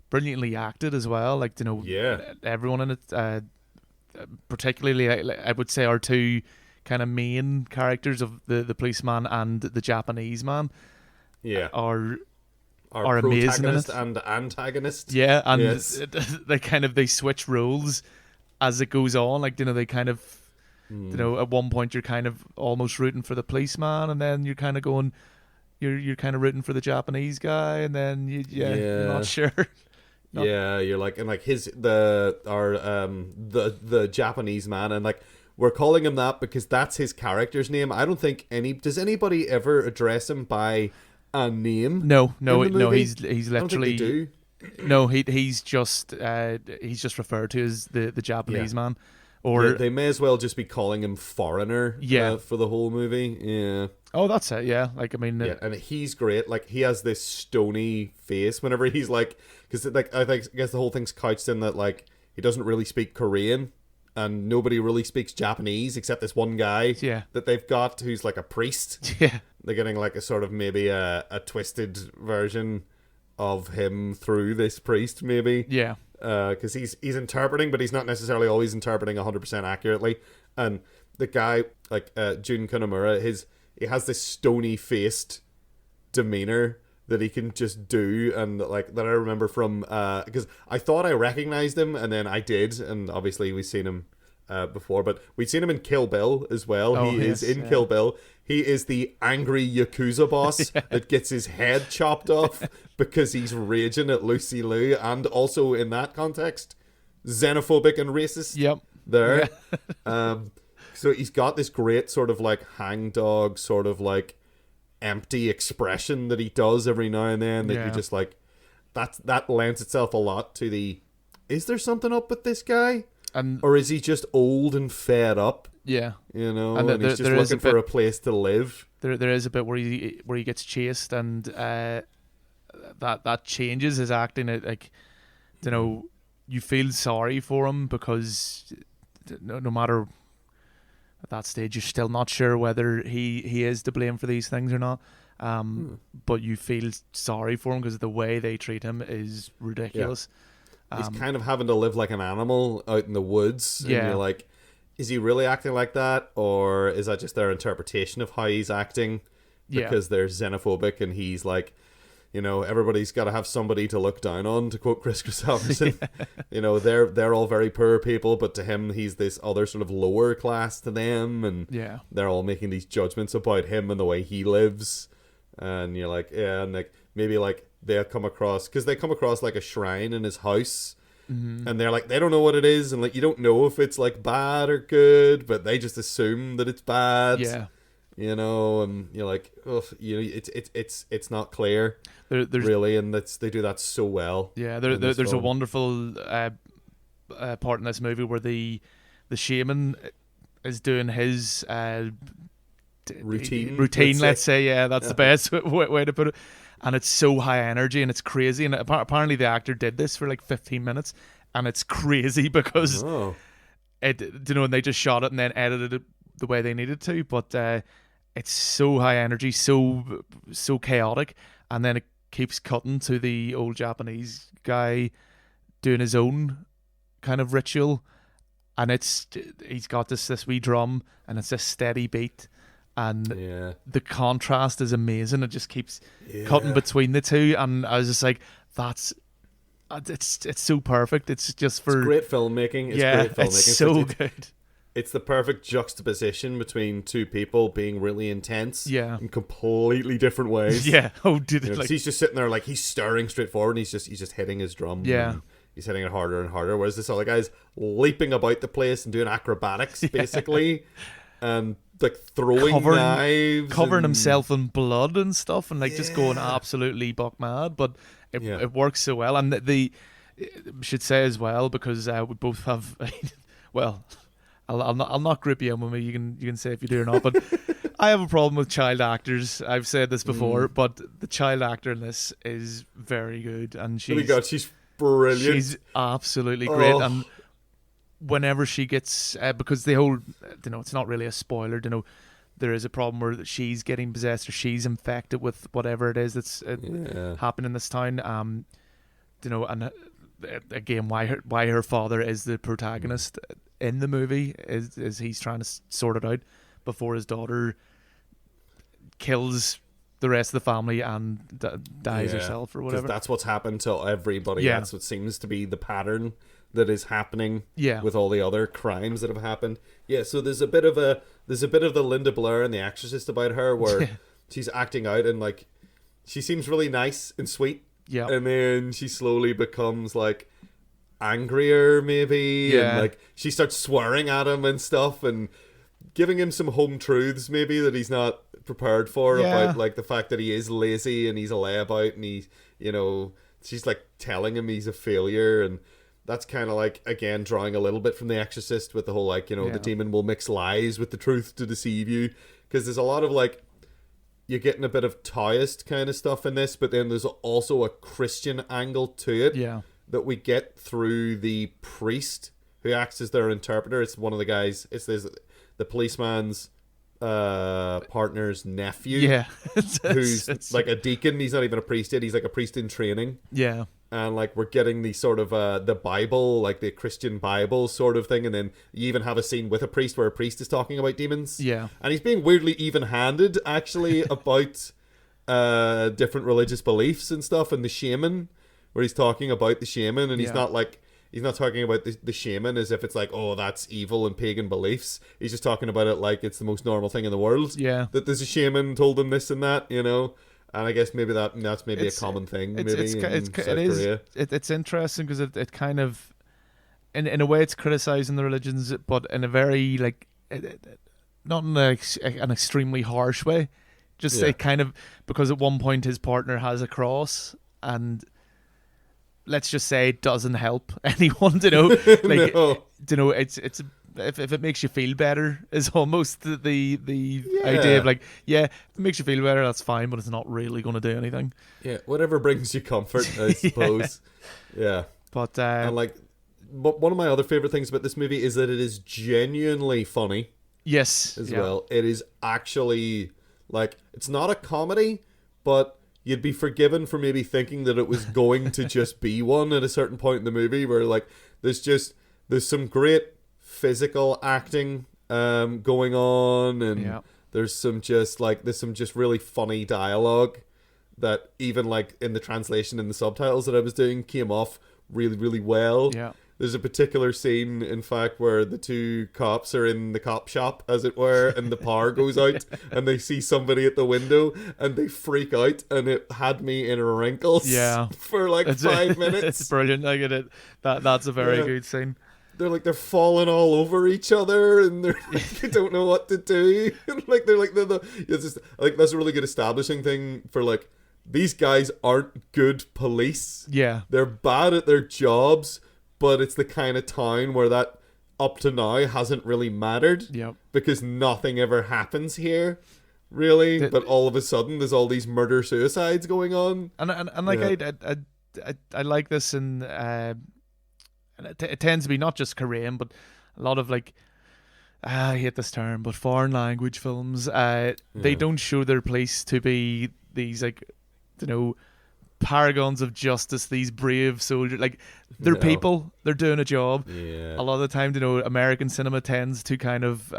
brilliantly acted as well. Like, you know, everyone in it. Particularly, I would say our two kind of main characters of the policeman and the Japanese man, are amazing in it. And antagonist. Yeah, and they switch roles as it goes on. Like, you know, they kind of, you know, at one point you're kind of almost rooting for the policeman, and then you're kind of going, you're kind of rooting for the Japanese guy, and then you're not sure. You're like, and like the Japanese man, and like we're calling him that because that's his character's name. I don't think does anybody ever address him by a name? No, he's literally do. No, he's just referred to as the Japanese man. Or they may as well just be calling him Foreigner for the whole movie. Yeah. Oh, that's it. Yeah. Like, I mean, and he's great. Like, he has this stony face whenever he's like, because like I guess the whole thing's couched in that like he doesn't really speak Korean, and nobody really speaks Japanese except this one guy that they've got who's like a priest. Yeah. They're getting like a sort of maybe a twisted version of him through this priest, maybe. Yeah. Because he's interpreting, but he's not necessarily always interpreting 100% accurately. And the guy, like Jun Kunimura, he has this stony-faced demeanor that he can just do, and like that I remember from because I thought I recognized him, and then I did, and obviously we've seen him before, but we've seen him in Kill Bill as well. He is in Kill Bill. He is the angry Yakuza boss that gets his head chopped off because he's raging at Lucy Liu, and also in that context, xenophobic and racist. Yep. There. So he's got this great sort of like hangdog, sort of like empty expression that he does every now and then that you just like that lends itself a lot to the is there something up with this guy, or is he just old and fed up, you know, and he's just looking for a place to live. There is a bit where he gets chased, and that changes his acting. Like, you know, you feel sorry for him because no matter at that stage, you're still not sure whether he is to blame for these things or not. But you feel sorry for him because the way they treat him is ridiculous. He's kind of having to live like an animal out in the woods. And you're like, is he really acting like that? Or is that just their interpretation of how he's acting? Because they're xenophobic and he's like, you know, everybody's got to have somebody to look down on, to quote Chris Christopherson. You know, they're all very poor people, but to him, he's this other sort of lower class to them, and they're all making these judgments about him and the way he lives. And you're like, and like maybe like they'll come across, because they come across like a shrine in his house, and they're like, they don't know what it is, and like you don't know if it's like bad or good, but they just assume that it's bad. You know, and you're like, oh, you know, it's not clear, really, and they do that so well. Yeah, there's a wonderful part in this movie where the shaman is doing his routine. Let's say, that's the best way to put it. And it's so high energy and it's crazy. And apparently the actor did this for like 15 minutes, and it's crazy because and they just shot it and then edited it the way they needed to, but. It's so high energy, so chaotic, and then it keeps cutting to the old Japanese guy doing his own kind of ritual, and he's got this wee drum, and it's a steady beat, and the contrast is amazing. It just keeps cutting between the two, and I was just like, it's so perfect. It's just for it's great filmmaking. It's so good. It's the perfect juxtaposition between two people being really intense in completely different ways. He's just sitting there like he's staring straight forward, and he's just hitting his drum. And he's hitting it harder and harder. Whereas this other guy's leaping about the place and doing acrobatics basically, and like throwing knives, covering himself in blood and stuff, and like just going absolutely buck mad. But it works so well, and the should say as well, because we both have well. I'll not grip you in with me. You can say if you do or not. But I have a problem with child actors. I've said this before, but the child actor in this is very good, and she's brilliant. She's absolutely great. And whenever she gets, because the whole, it's not really a spoiler. There is a problem where she's getting possessed or she's infected with whatever it is that's happening in this town. And again, why her father is the protagonist in the movie is he's trying to sort it out before his daughter kills the rest of the family and dies herself or whatever. Because that's what's happened to everybody. That's what seems to be the pattern that is happening with all the other crimes that have happened. So there's a bit of the Linda Blair and The Exorcist about her, where she's acting out and like she seems really nice and sweet. And then she slowly becomes like angrier maybe, and like she starts swearing at him and stuff and giving him some home truths maybe that he's not prepared for about like the fact that he is lazy and he's a layabout, and he's, she's like telling him he's a failure, and that's kind of like, again, drawing a little bit from The Exorcist with the whole like, the demon will mix lies with the truth to deceive you, because there's a lot of like, you're getting a bit of Taoist kind of stuff in this, but then there's also a Christian angle to it that we get through the priest who acts as their interpreter. It's one of the guys. It's the policeman's partner's nephew. Yeah. Who's like a deacon. He's not even a priest yet. He's like a priest in training. Yeah. And like we're getting the sort of the Bible, like the Christian Bible sort of thing, and then you even have a scene with a priest where a priest is talking about demons. Yeah. And he's being weirdly even-handed actually about different religious beliefs and stuff, and the shaman, where he's talking about the shaman, and he's not talking about the shaman as if it's like, oh, that's evil and pagan beliefs. He's just talking about it like it's the most normal thing in the world. Yeah. That there's a shaman told him this and that, you know. And I guess maybe that's a common thing. It's interesting because it kind of, in a way, it's criticizing the religions, but in a very like, not in an extremely harsh way. Just it kind of, because at one point his partner has a cross, and let's just say it doesn't help anyone. You know, like No. you know, it's if it makes you feel better is almost the idea of like, yeah, if it makes you feel better, that's fine, but it's not really going to do anything. Yeah, whatever brings you comfort, I suppose. Yeah. But and like, one of my other favorite things about this movie is that it is genuinely funny. Yes. As well. It is actually like, it's not a comedy, but you'd be forgiven for maybe thinking that it was going to just be one at a certain point in the movie, where like there's some great physical acting going on, and there's some just really funny dialogue that even like in the translation and the subtitles that I was doing came off really, really well. Yeah. There's a particular scene, in fact, where the two cops are in the cop shop, as it were, and the power goes out, and they see somebody at the window, and they freak out, and it had me in wrinkles for like 5 minutes. It's brilliant. I get it. That's a very good scene. They're falling all over each other, and they don't know what to do. And it's just like, that's a really good establishing thing for like, these guys aren't good police. Yeah, they're bad at their jobs, but it's the kind of town where that up to now hasn't really mattered. Yep. Because nothing ever happens here, really. But all of a sudden, there's all these murder suicides going on. And like I like this, and it tends to be not just Korean, but a lot of like, I hate this term, but foreign language films. They don't show their police to be these like, you know, paragons of justice, these brave soldiers. Like, they're people, they're doing a job. A lot of the time, you know, American cinema tends to kind of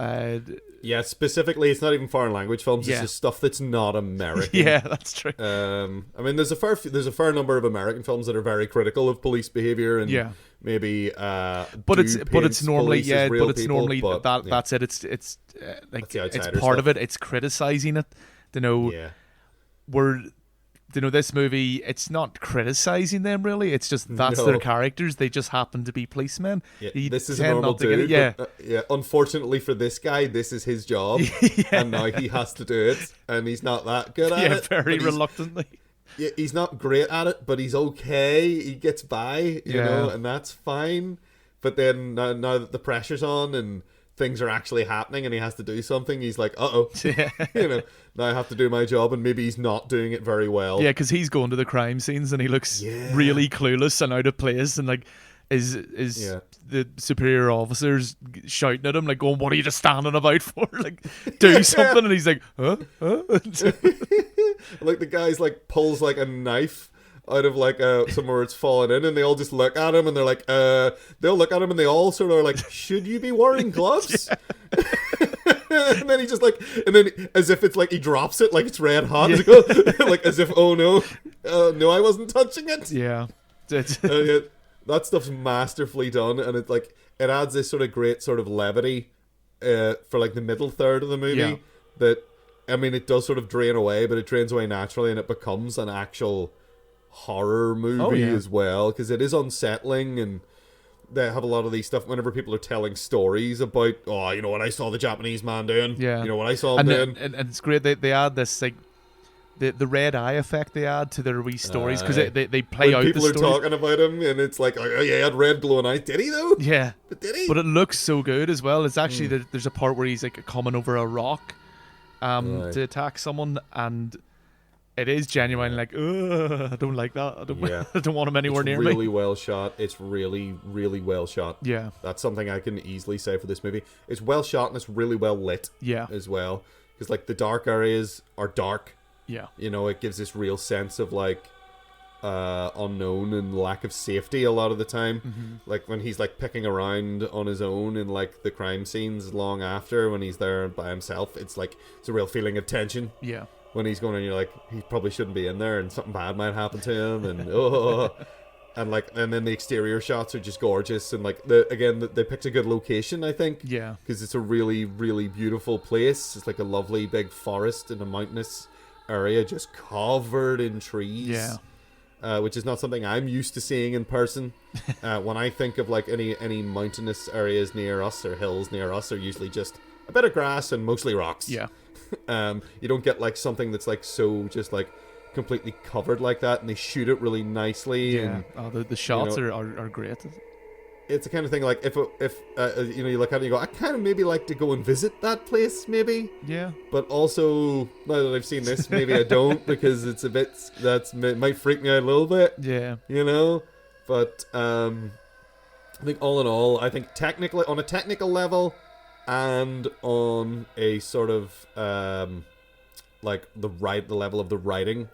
specifically, it's not even foreign language films, it's just stuff that's not American. Yeah, that's true. I mean, there's a fair number of American films that are very critical of police behavior, and maybe but it's normally that's it. It's like, it's part stuff of it. It's criticizing it, you know. We're, you know, this movie, it's not criticizing them really. It's just that's their characters. They just happen to be policemen. This is a normal dude. Unfortunately for this guy, this is his job, and now he has to do it, and he's not that good at it. Very reluctantly. Yeah, he's not great at it, but he's okay. He gets by, you know, and that's fine. But then now that the pressure's on and things are actually happening and he has to do something, he's like, uh-oh. You know, now I have to do my job, and maybe he's not doing it very well. Yeah, because he's going to the crime scenes and he looks really clueless and out of place, and like is the superior officers shouting at him like, going, what are you just standing about for? Like, do something. And he's like, huh? Like, the guy's like pulls like a knife out of like somewhere it's fallen in, and they all just look at him, and they're like, they'll look at him, and they all sort of are like, should you be wearing gloves? And then he just like, and then as if it's like he drops it like it's red hot, like as if, oh no, no, I wasn't touching it. That stuff's masterfully done, and it's like, it adds this sort of great sort of levity for like the middle third of the movie that, I mean, it does sort of drain away, but it drains away naturally, and it becomes an actual horror movie as well, because it is unsettling, and they have a lot of these stuff whenever people are telling stories about, oh, you know what I saw the Japanese man doing, you know what I saw him doing, and it's great they add this like the red eye effect they add to their wee stories, because they play out people the are talking about him, and it's like, oh yeah, he had red glowing eyes. Did he though? But did he? But it looks so good as well. It's actually there's a part where he's like coming over a rock to attack someone, and It is genuine, like, ugh, I don't like that. I don't want him anywhere near me. It's really me. well shot. It's really, really well shot. Yeah. That's something I can easily say for this movie. It's well shot and it's really well lit. Yeah. As well. Because, like, the dark areas are dark. Yeah. You know, it gives this real sense of, like, unknown and lack of safety a lot of the time. Mm-hmm. Like, when he's, like, picking around on his own in, like, the crime scenes long after, when he's there by himself, it's, like, it's a real feeling of tension. Yeah. When he's going and you're like, he probably shouldn't be in there and something bad might happen to him and and then the exterior shots are just gorgeous and like they picked a good location, I think. Yeah. Because it's a really, really beautiful place. It's like a lovely big forest in a mountainous area just covered in trees. Yeah. Which is not something I'm used to seeing in person. When I think of like any mountainous areas near us or hills near us are usually just a bit of grass and mostly rocks. Yeah. You don't get like something that's like so just like completely covered like that, and they shoot it really nicely. Yeah. And, the shots are great. It's the kind of thing like if you know, you look at it and you go, I kind of maybe like to go and visit that place maybe. Yeah. But also now that I've seen this, maybe I don't because it's a bit it might freak me out a little bit. Yeah. You know, but I think all in all, I think technically on a technical level. And on a sort of like the level of the writing,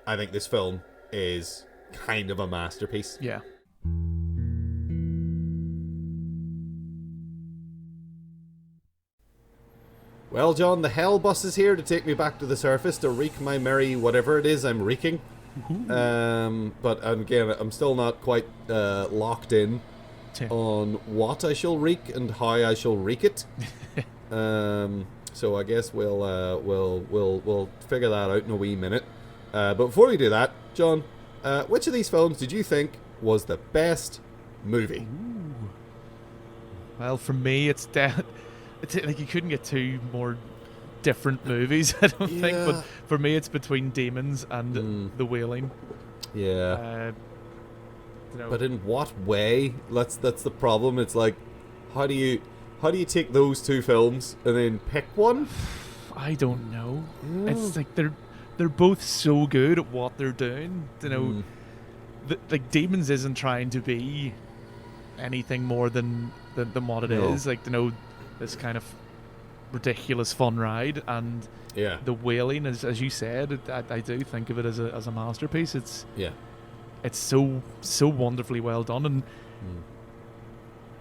I think this film is kind of a masterpiece. Yeah. Well, John, the hell bus is here to take me back to the surface to wreak my merry whatever it is I'm wreaking. But again, I'm still not quite locked in on what I shall wreak and how I shall wreak it. So I guess we'll figure that out in a wee minute. But before we do that, John, which of these films did you think was the best movie? Ooh. Well, for me, it's like you couldn't get two more different movies, I don't think. But for me, it's between Demons and The Wailing. Yeah. But in what way? That's the problem. It's like, how do you take those two films and then pick one? I don't know. It's like they're both so good at what they're doing. You know, like Demons isn't trying to be anything more than what it is. Like, you know, this kind of ridiculous fun ride, and The Wailing, as you said, I do think of it as a masterpiece. It's so wonderfully well done, and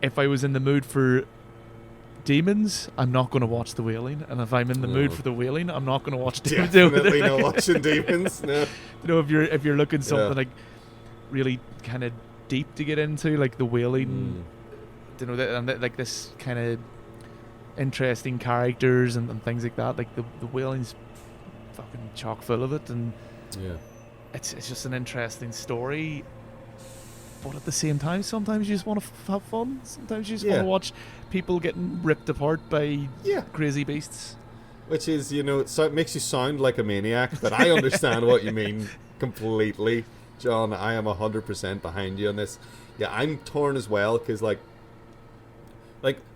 if I was in the mood for Demons, I'm not going to watch The Wailing, and if I'm in the mood for The Wailing, I'm not going to watch Demons. Definitely not watching Demons. No. You know, if you're looking something like really kind of deep to get into, like The Wailing, you know, and like this kind of interesting characters and things like that, like the Wailing's fucking chock full of it, and it's just an interesting story. But at the same time, sometimes you just want to have fun. Sometimes you just want to watch people getting ripped apart by crazy beasts. Which is, you know, it makes you sound like a maniac, but I understand what you mean completely, John. I am 100% behind you on this. Yeah, I'm torn as well, because like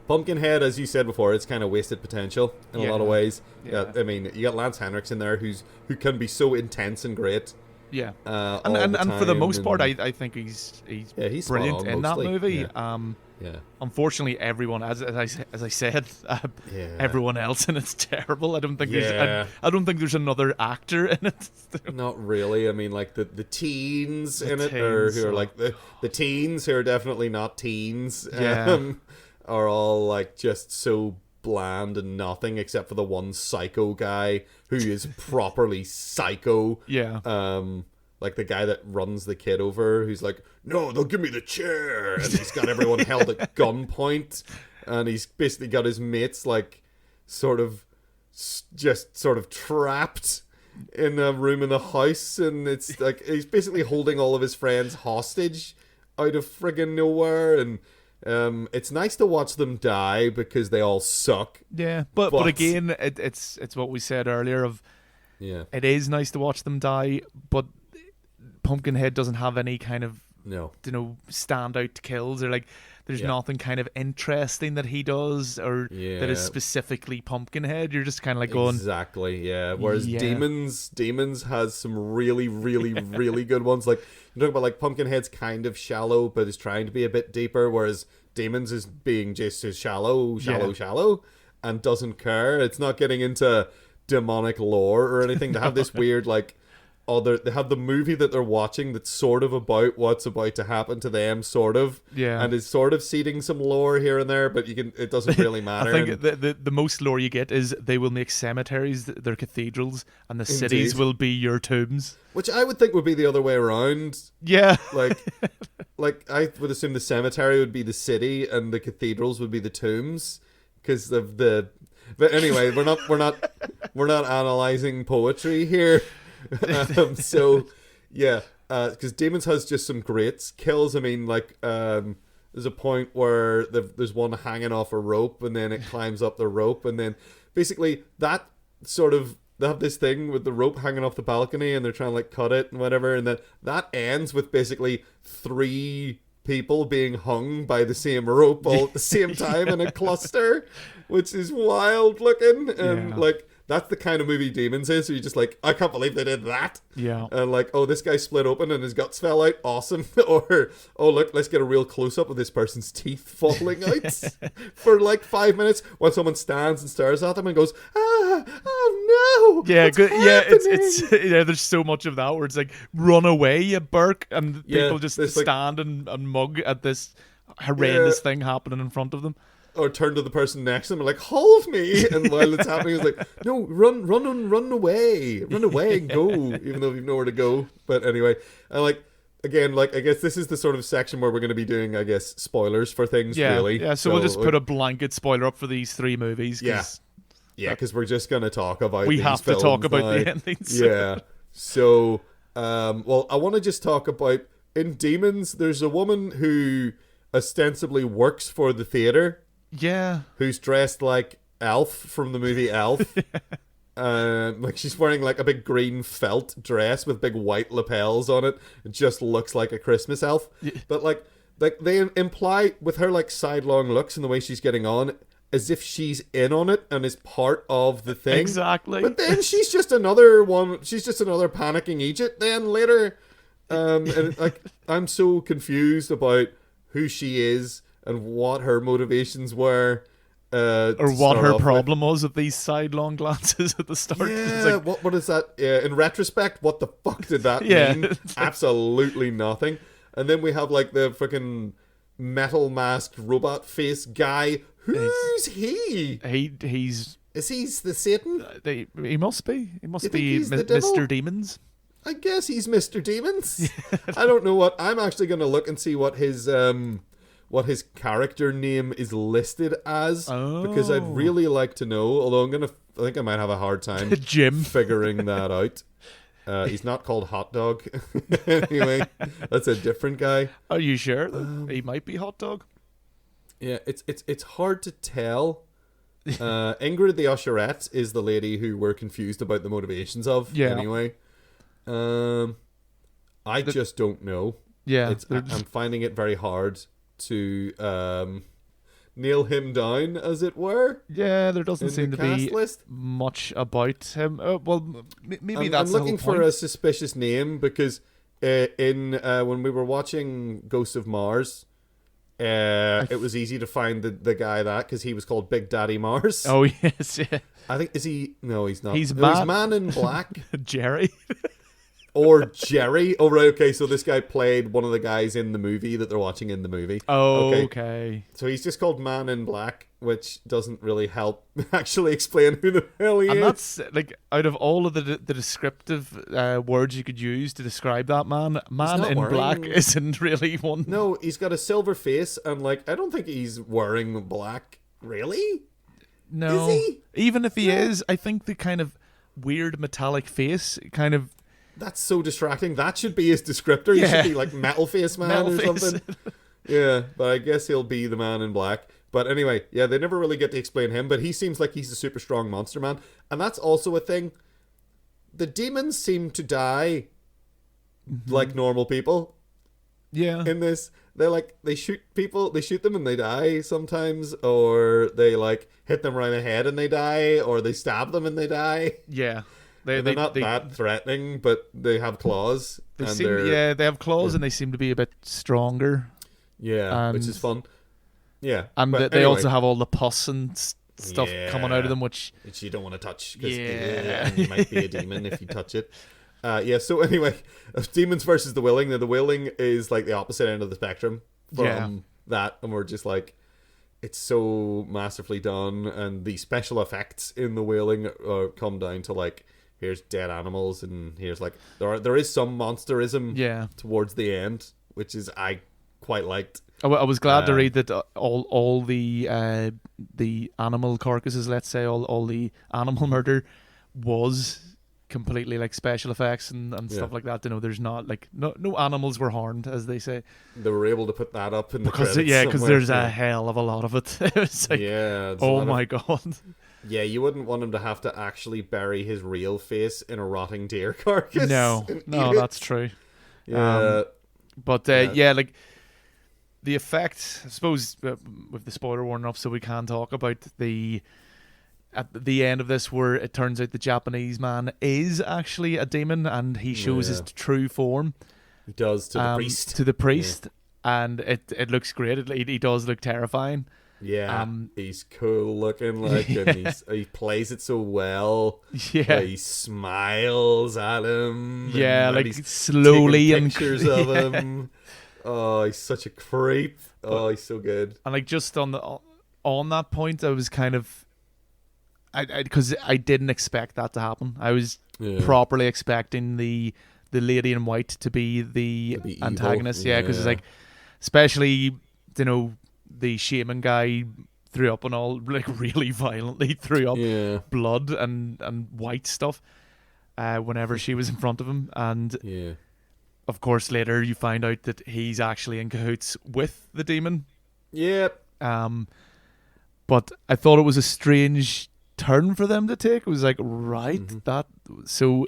Pumpkinhead, as you said before, it's kind of wasted potential in a lot of ways. Yeah, I mean, you got Lance Henriksen there, who can be so intense and great. Yeah, and for the most part, I think he's brilliant in that movie. Unfortunately, everyone, as I said, everyone else in it's terrible. I don't think there's another actor in it. Not really. I mean, like the teens in it, who are like the teens who are definitely not teens. Are all like just so bland and nothing, except for the one psycho guy who is properly psycho. Like the guy that runs the kid over, who's like, no, they'll give me the chair, and he's got everyone held at gunpoint, and he's basically got his mates like sort of trapped in a room in the house, and it's like he's basically holding all of his friends hostage out of friggin' nowhere. And it's nice to watch them die because they all suck. Yeah, but again, it's what we said earlier of it is nice to watch them die, but Pumpkinhead doesn't have any kind of No. standout kills, or like there's nothing kind of interesting that he does, or that is specifically Pumpkinhead. You're just kind of like going, exactly, yeah. Whereas Demons has some really, really, really good ones. Like you talk about, like Pumpkinhead's kind of shallow, but is trying to be a bit deeper. Whereas Demons is being just as shallow, and doesn't care. It's not getting into demonic lore or anything. They have this weird like. They have the movie that they're watching that's sort of about what's about to happen to them, sort of, and is sort of seeding some lore here and there, but it doesn't really matter. I think the most lore you get is they will make cemeteries their cathedrals, and the cities will be your tombs. Which I would think would be the other way around. Yeah, like I would assume the cemetery would be the city, and the cathedrals would be the tombs, because of the. But anyway, we're not analyzing poetry here. So yeah, because Demons has just some great kills. I mean, like there's a point where there's one hanging off a rope, and then it climbs up the rope, and then basically that sort of, they have this thing with the rope hanging off the balcony, and they're trying to like cut it and whatever, and then that ends with basically 3 people being hung by the same rope all at the same time in a cluster, which is wild looking, and like. That's the kind of movie Demons is. So you're just like, I can't believe they did that. Yeah. And like, oh, this guy split open and his guts fell out. Awesome. Or, oh, look, let's get a real close-up of this person's teeth falling out for like 5 minutes while someone stands and stares at them and goes, oh no. Yeah, good. Yeah, it's there's so much of that where it's like, run away, you Burke. And people just stand like, and mug at this horrendous thing happening in front of them. Or turn to the person next to them and like, hold me, and while it's happening it's like, no, run away and go, even though you've nowhere to go. But anyway, and like again, like I guess this is the sort of section where we're going to be doing, I guess, spoilers for things. So we'll just put a blanket spoiler up for these 3 movies. Because we're just going to talk about we have to talk about the endings. So well, I want to just talk about, in Demons there's a woman who ostensibly works for the theater. Yeah. Who's dressed like Elf from the movie Elf. Like she's wearing like a big green felt dress with big white lapels on it. It just looks like a Christmas elf. Yeah. But like they imply with her like sidelong looks and the way she's getting on, as if she's in on it and is part of the thing. Exactly. But then she's just another one. She's just another panicking Egypt then later. And like I'm so confused about who she is and what her motivations were. Or what her problem was with these sidelong glances at the start. Yeah, like, what is that? In retrospect, what the fuck did that mean? Absolutely nothing. And then we have like the fucking metal masked robot face guy. Who's he? He's... Is he the Satan? He must be. He must be Mr. Demons. I guess he's Mr. Demons. I don't know what... I'm actually going to look and see what his character name is listed as, because I'd really like to know, although I think I might have a hard time Jim figuring that out. He's not called Hot Dog. Anyway, that's a different guy. Are you sure he might be Hot Dog? Yeah, it's hard to tell. Ingrid the Usherette is the lady who we're confused about the motivations of. Yeah. Anyway, I just don't know. Yeah, I'm finding it very hard to nail him down, as it were. Yeah, there doesn't seem to be much about him. Well, maybe that's I'm looking for a suspicious name, because when we were watching Ghost of Mars, it was easy to find the guy because he was called Big Daddy Mars. Oh yes, yeah. I think No, he's not. He's Man in Black. Jerry. Or Jerry. Oh, right, okay. So this guy played one of the guys in the movie that they're watching in the movie. Oh, okay. So he's just called Man in Black, which doesn't really help actually explain who the hell he is. And that's, like, out of all of the descriptive words you could use to describe that man in black isn't really one. No, he's got a silver face, and, like, I don't think he's wearing black, really? No. Is he? Even if he is, I think the kind of weird metallic face kind of... That's so distracting. That should be his descriptor. He should be like Metal Face Man or something. Yeah, but I guess he'll be the Man in Black. But anyway, yeah, they never really get to explain him, but he seems like he's a super strong monster man. And that's also a thing. The demons seem to die like normal people. Yeah. in this. They shoot people, they shoot them and they die sometimes, or they like hit them right in the head and they die, or they stab them and they die. Yeah. They're not that threatening, but they have claws. They have claws and they seem to be a bit stronger. Yeah, which is fun. Yeah. And but they anyway. also have all the pus and stuff coming out of them, which you don't want to touch, because you might be a demon if you touch it. So anyway, Demons versus the Wailing. Now, the Wailing is like the opposite end of the spectrum from that, and we're just like, it's so masterfully done, and the special effects in the Wailing come down to like, here's dead animals, and here's like, there is some monsterism towards the end, which is I quite liked. I was glad to read that all the animal carcasses, let's say, all the animal murder was completely like special effects and stuff like that. You know, there's not like no animals were harmed, as they say. They were able to put that up in the because credits because there's a hell of a lot of it. It's like, oh my god. Yeah, you wouldn't want him to have to actually bury his real face in a rotting deer carcass. No, that's true. Yeah, like the effect, I suppose, with the spoiler warning up, so we can talk about at the end of this, where it turns out the Japanese man is actually a demon, and he shows his true form. He does to the priest. To the priest, and it looks great. He does look terrifying. Yeah, he's cool looking, like, and he plays it so well. Yeah, he smiles at him. Yeah, and like he's slowly, and pictures of him. Oh, he's such a creep. Oh, he's so good. And like, just on that point, I was kind of, because I didn't expect that to happen. I was properly expecting the lady in white to be the antagonist. Yeah, because it's like, especially, you know, the shaman guy threw up and all, like, really violently threw up blood and white stuff whenever she was in front of him. And of course, later you find out that he's actually in cahoots with the demon. Yep. But I thought it was a strange turn for them to take. It was like, that so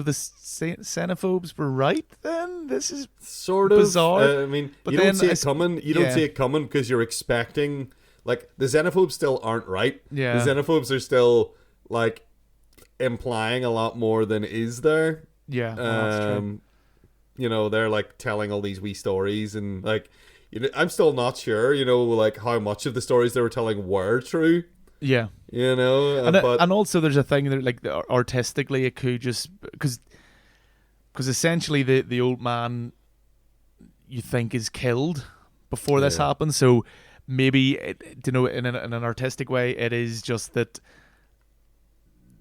the xenophobes were right then? This is sort of bizarre. I mean, but you don't see it coming. You don't see it coming because you're expecting, like, the xenophobes still aren't right. Yeah. The xenophobes are still, like, implying a lot more than is there. Yeah, that's true. You know, they're like telling all these wee stories, and like, you know, I'm still not sure, you know, like, how much of the stories they were telling were true. Yeah, you know, and also there's a thing that, like, artistically it could just because essentially the old man, you think, is killed before this happens. So maybe you know, in an artistic way, it is just that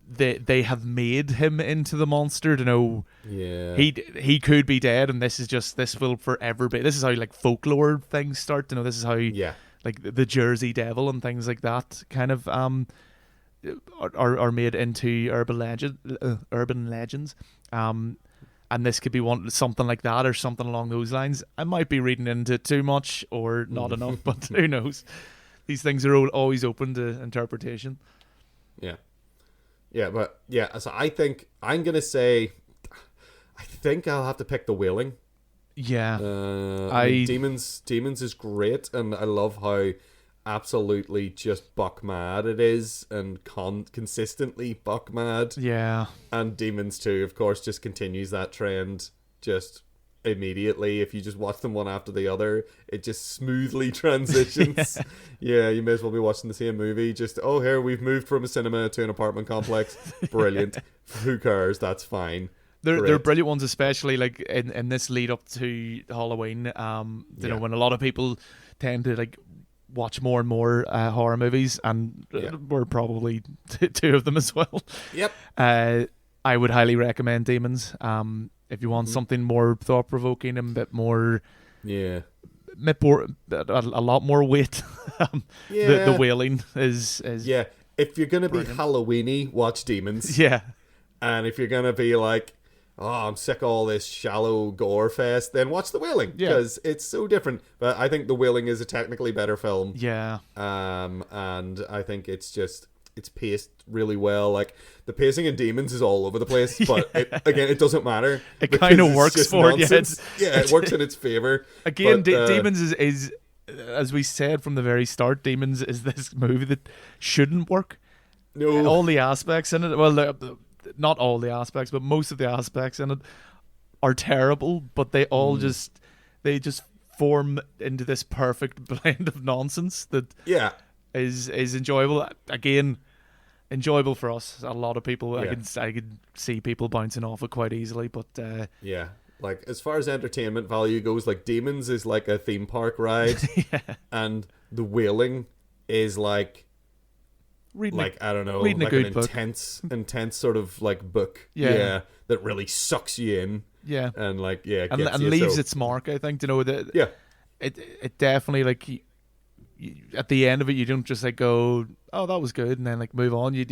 they have made him into the monster. You know, he could be dead, and this will forever be. This is how, like, folklore things start. You know, this is how like the Jersey Devil and things like that kind of are made into urban legends. And this could be something like that, or something along those lines. I might be reading into it too much or not enough, but who knows? These things are always open to interpretation. Yeah, but so I think I'm gonna say, I think I'll have to pick the Wailing. Yeah, I mean, Demons is great, and I love how absolutely just buck mad it is, and consistently buck mad. Yeah, and Demons 2, of course, just continues that trend just immediately. If you just watch them one after the other, it just smoothly transitions. You may as well be watching the same movie. Just, oh, here we've moved from a cinema to an apartment complex. Brilliant. Who cares? That's fine. They're brilliant ones, especially like in this lead up to Halloween. You know, when a lot of people tend to, like, watch more and more horror movies, and we're probably two of them as well. Yep. I would highly recommend Demons. If you want something more thought provoking and a bit more, a lot more weight. The Wailing is If you're gonna be Halloweeny, watch Demons. Yeah. And if you're gonna be like, oh, I'm sick of all this shallow gore fest, then watch The Wailing, because it's so different. But I think The Wailing is a technically better film. Yeah. And I think it's just, it's paced really well. Like the pacing in Demons is all over the place, but it doesn't matter. It kind of works for it. Yeah, it works in its favor. Again, Demons is as we said from the very start. Demons is this movie that shouldn't work. No, all the aspects in it. Well, not all the aspects, but most of the aspects in it are terrible. But they all just form into this perfect blend of nonsense that is enjoyable. Again, enjoyable for us. A lot of people, I could see people bouncing off it quite easily. But like as far as entertainment value goes, like Demons is like a theme park ride, and The Wailing is like I don't know, like an intense sort of like book, that really sucks you in. Yeah, and and leaves its mark. I think that it definitely like at the end of it, you don't just like go, oh, that was good, and then like move on. You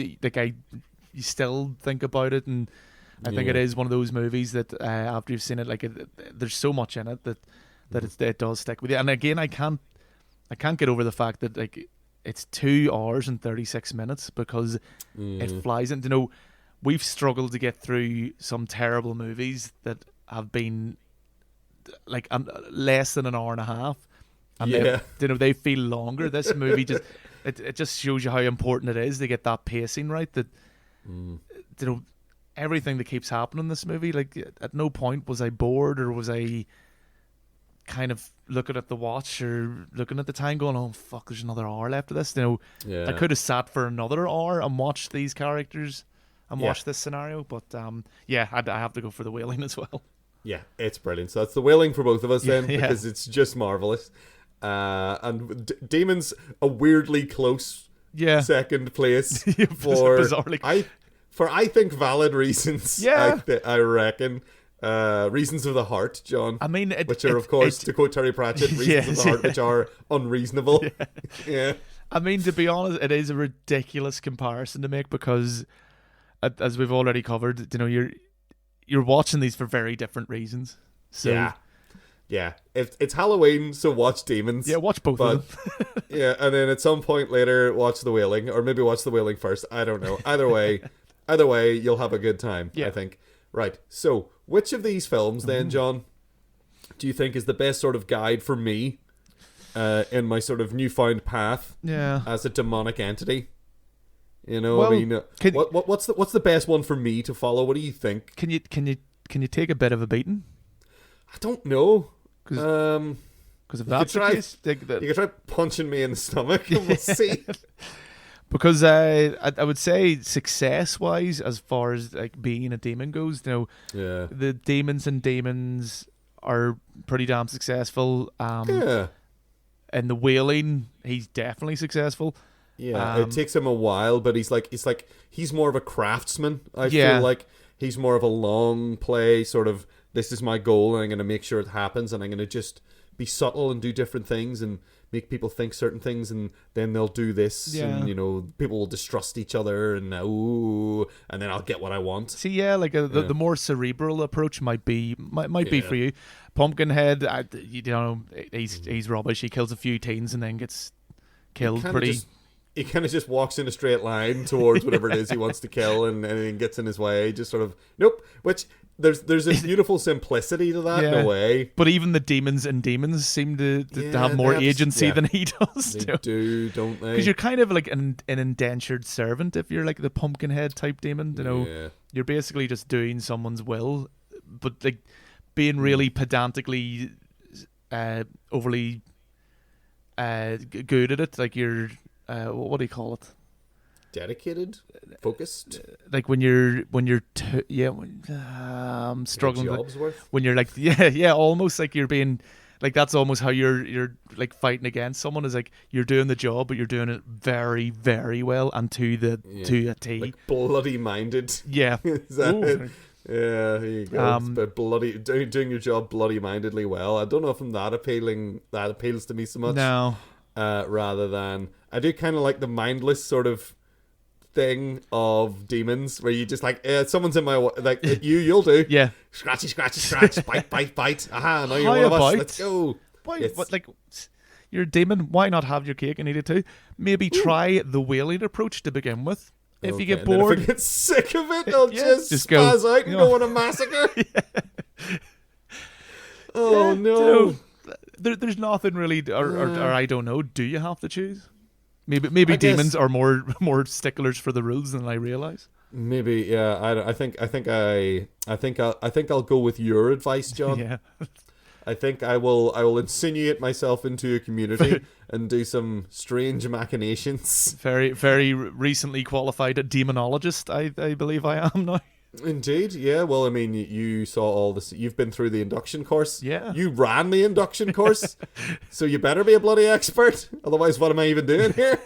still think about it, and I think it is one of those movies that after you've seen it, like there's so much in it that it does stick with you. And again, I can't get over the fact that like it's 2 hours and 36 minutes because it flies. And we've struggled to get through some terrible movies that have been like less than an hour and a half, and they feel longer. This movie just it just shows you how important it is to get that pacing right. That everything that keeps happening in this movie, like at no point was I bored or was I kind of looking at the watch or looking at the time going, oh fuck, there's another hour left of this. I could have sat for another hour and watched these characters and watch this scenario, but I have to go for The Wailing as well. Yeah, it's brilliant. So that's The Wailing for both of us then, because it's just marvelous. And Demons a weirdly close second place for bizarrely. I think valid reasons. Yeah, I reckon. Reasons of the heart, John. I mean, which are of course, to quote Terry Pratchett, reasons of the heart which are unreasonable. Yeah. I mean, to be honest, it is a ridiculous comparison to make because, as we've already covered, you're watching these for very different reasons. So yeah. It's Halloween, so watch Demons. Yeah, watch both of them. Yeah, and then at some point later, watch The Wailing, or maybe watch The Wailing first. I don't know. Either way, you'll have a good time. I think. Right. So, which of these films then, John, do you think is the best sort of guide for me in my sort of newfound path as a demonic entity? Well, I mean, what's the best one for me to follow? What do you think? Can you take a bit of a beating? I don't know. Because if that's the case, you could try punching me in the stomach and we'll see. Because I would say success-wise, as far as like being a demon goes, the demons and demons are pretty damn successful. In The Wailing, he's definitely successful. Yeah, it takes him a while, but he's more of a craftsman. I feel like he's more of a long play sort of. This is my goal, and I'm going to make sure it happens, and I'm going to just be subtle and do different things and make people think certain things, and then they'll do this, and people will distrust each other, and and then I'll get what I want. See, the more cerebral approach might be for you. Pumpkinhead, he's rubbish. He kills a few teens and then gets killed he kind of just walks in a straight line towards whatever it is he wants to kill, and anything gets in his way, just sort of which. There's a beautiful simplicity to that in a way. But even the demons and demons seem to have more agency than he does. They do, don't they? Because you're kind of like an indentured servant if you're like the Pumpkinhead type demon. You're basically just doing someone's will, but like being really pedantically, overly good at it. Like you're, what do you call it? Dedicated, focused. Like when you're I'm struggling. When you're like almost like you're being like that's almost how you're like fighting against someone is like you're doing the job, but you're doing it very, very well and to a T. Like bloody minded. Yeah. Is that it? Yeah, there you go. But doing your job bloody mindedly well. I don't know if I'm that appealing. That appeals to me so much. No. Rather than I do kind of like the mindless sort of thing of demons where you just like someone's in my like you'll do scratchy scratch bite aha now you're one of us, let's go. But like You're a demon. Why not have your cake and eat it too? Maybe try the Wailing approach to begin with. If you get and then bored, if I get sick of it, I'll just just spaz go, out and go on a massacre. Oh Yeah, no! There's nothing really, or I don't know. Do you have to choose? Maybe demons guess- are more sticklers for the rules than I realize. Maybe, yeah. I think I'll go with your advice, John. Yeah. I think I will insinuate myself into a community and do some strange machinations. Very, very recently qualified demonologist, I believe I am now. Indeed, yeah. Well, I mean, you saw all this. You've been through the induction course. Yeah. You ran the induction course, so you better be a bloody expert. Otherwise, what am I even doing here?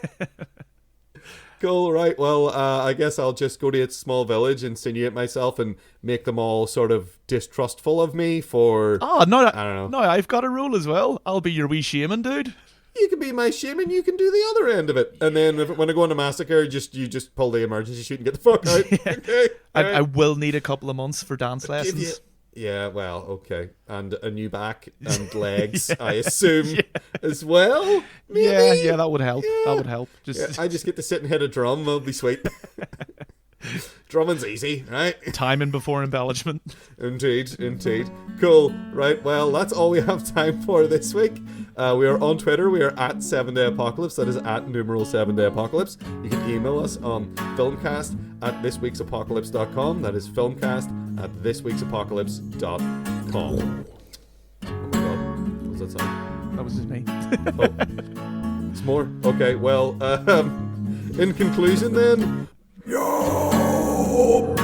Cool, right. Well, I guess I'll just go to a small village, insinuate myself, and make them all sort of distrustful of me for... Oh, no, I don't know. No, I've got a rule as well. I'll be your wee shaman, dude. You can be my shaman, you can do the other end of it. And then when I go on a massacre, you just pull the emergency chute and get the fuck out. Okay. I will need a couple of months for dance lessons. Yeah, well, okay. And a new back and legs, I assume, as well? Maybe? Yeah, that would help. Yeah. That would help. I just get to sit and hit a drum. That'll be sweet. Drumming's easy, right? Timing before embellishment. Indeed. Cool. Right, well, that's all we have time for this week. We are on Twitter. We are at 7 Day Apocalypse. That is at numeral 7 Day Apocalypse. You can email us on filmcast@thisweeksapocalypse.com. That is filmcast@thisweeksapocalypse.com. Oh my god. What was that sound? That was just me. Oh. It's more. Okay, well, in conclusion then... Yo!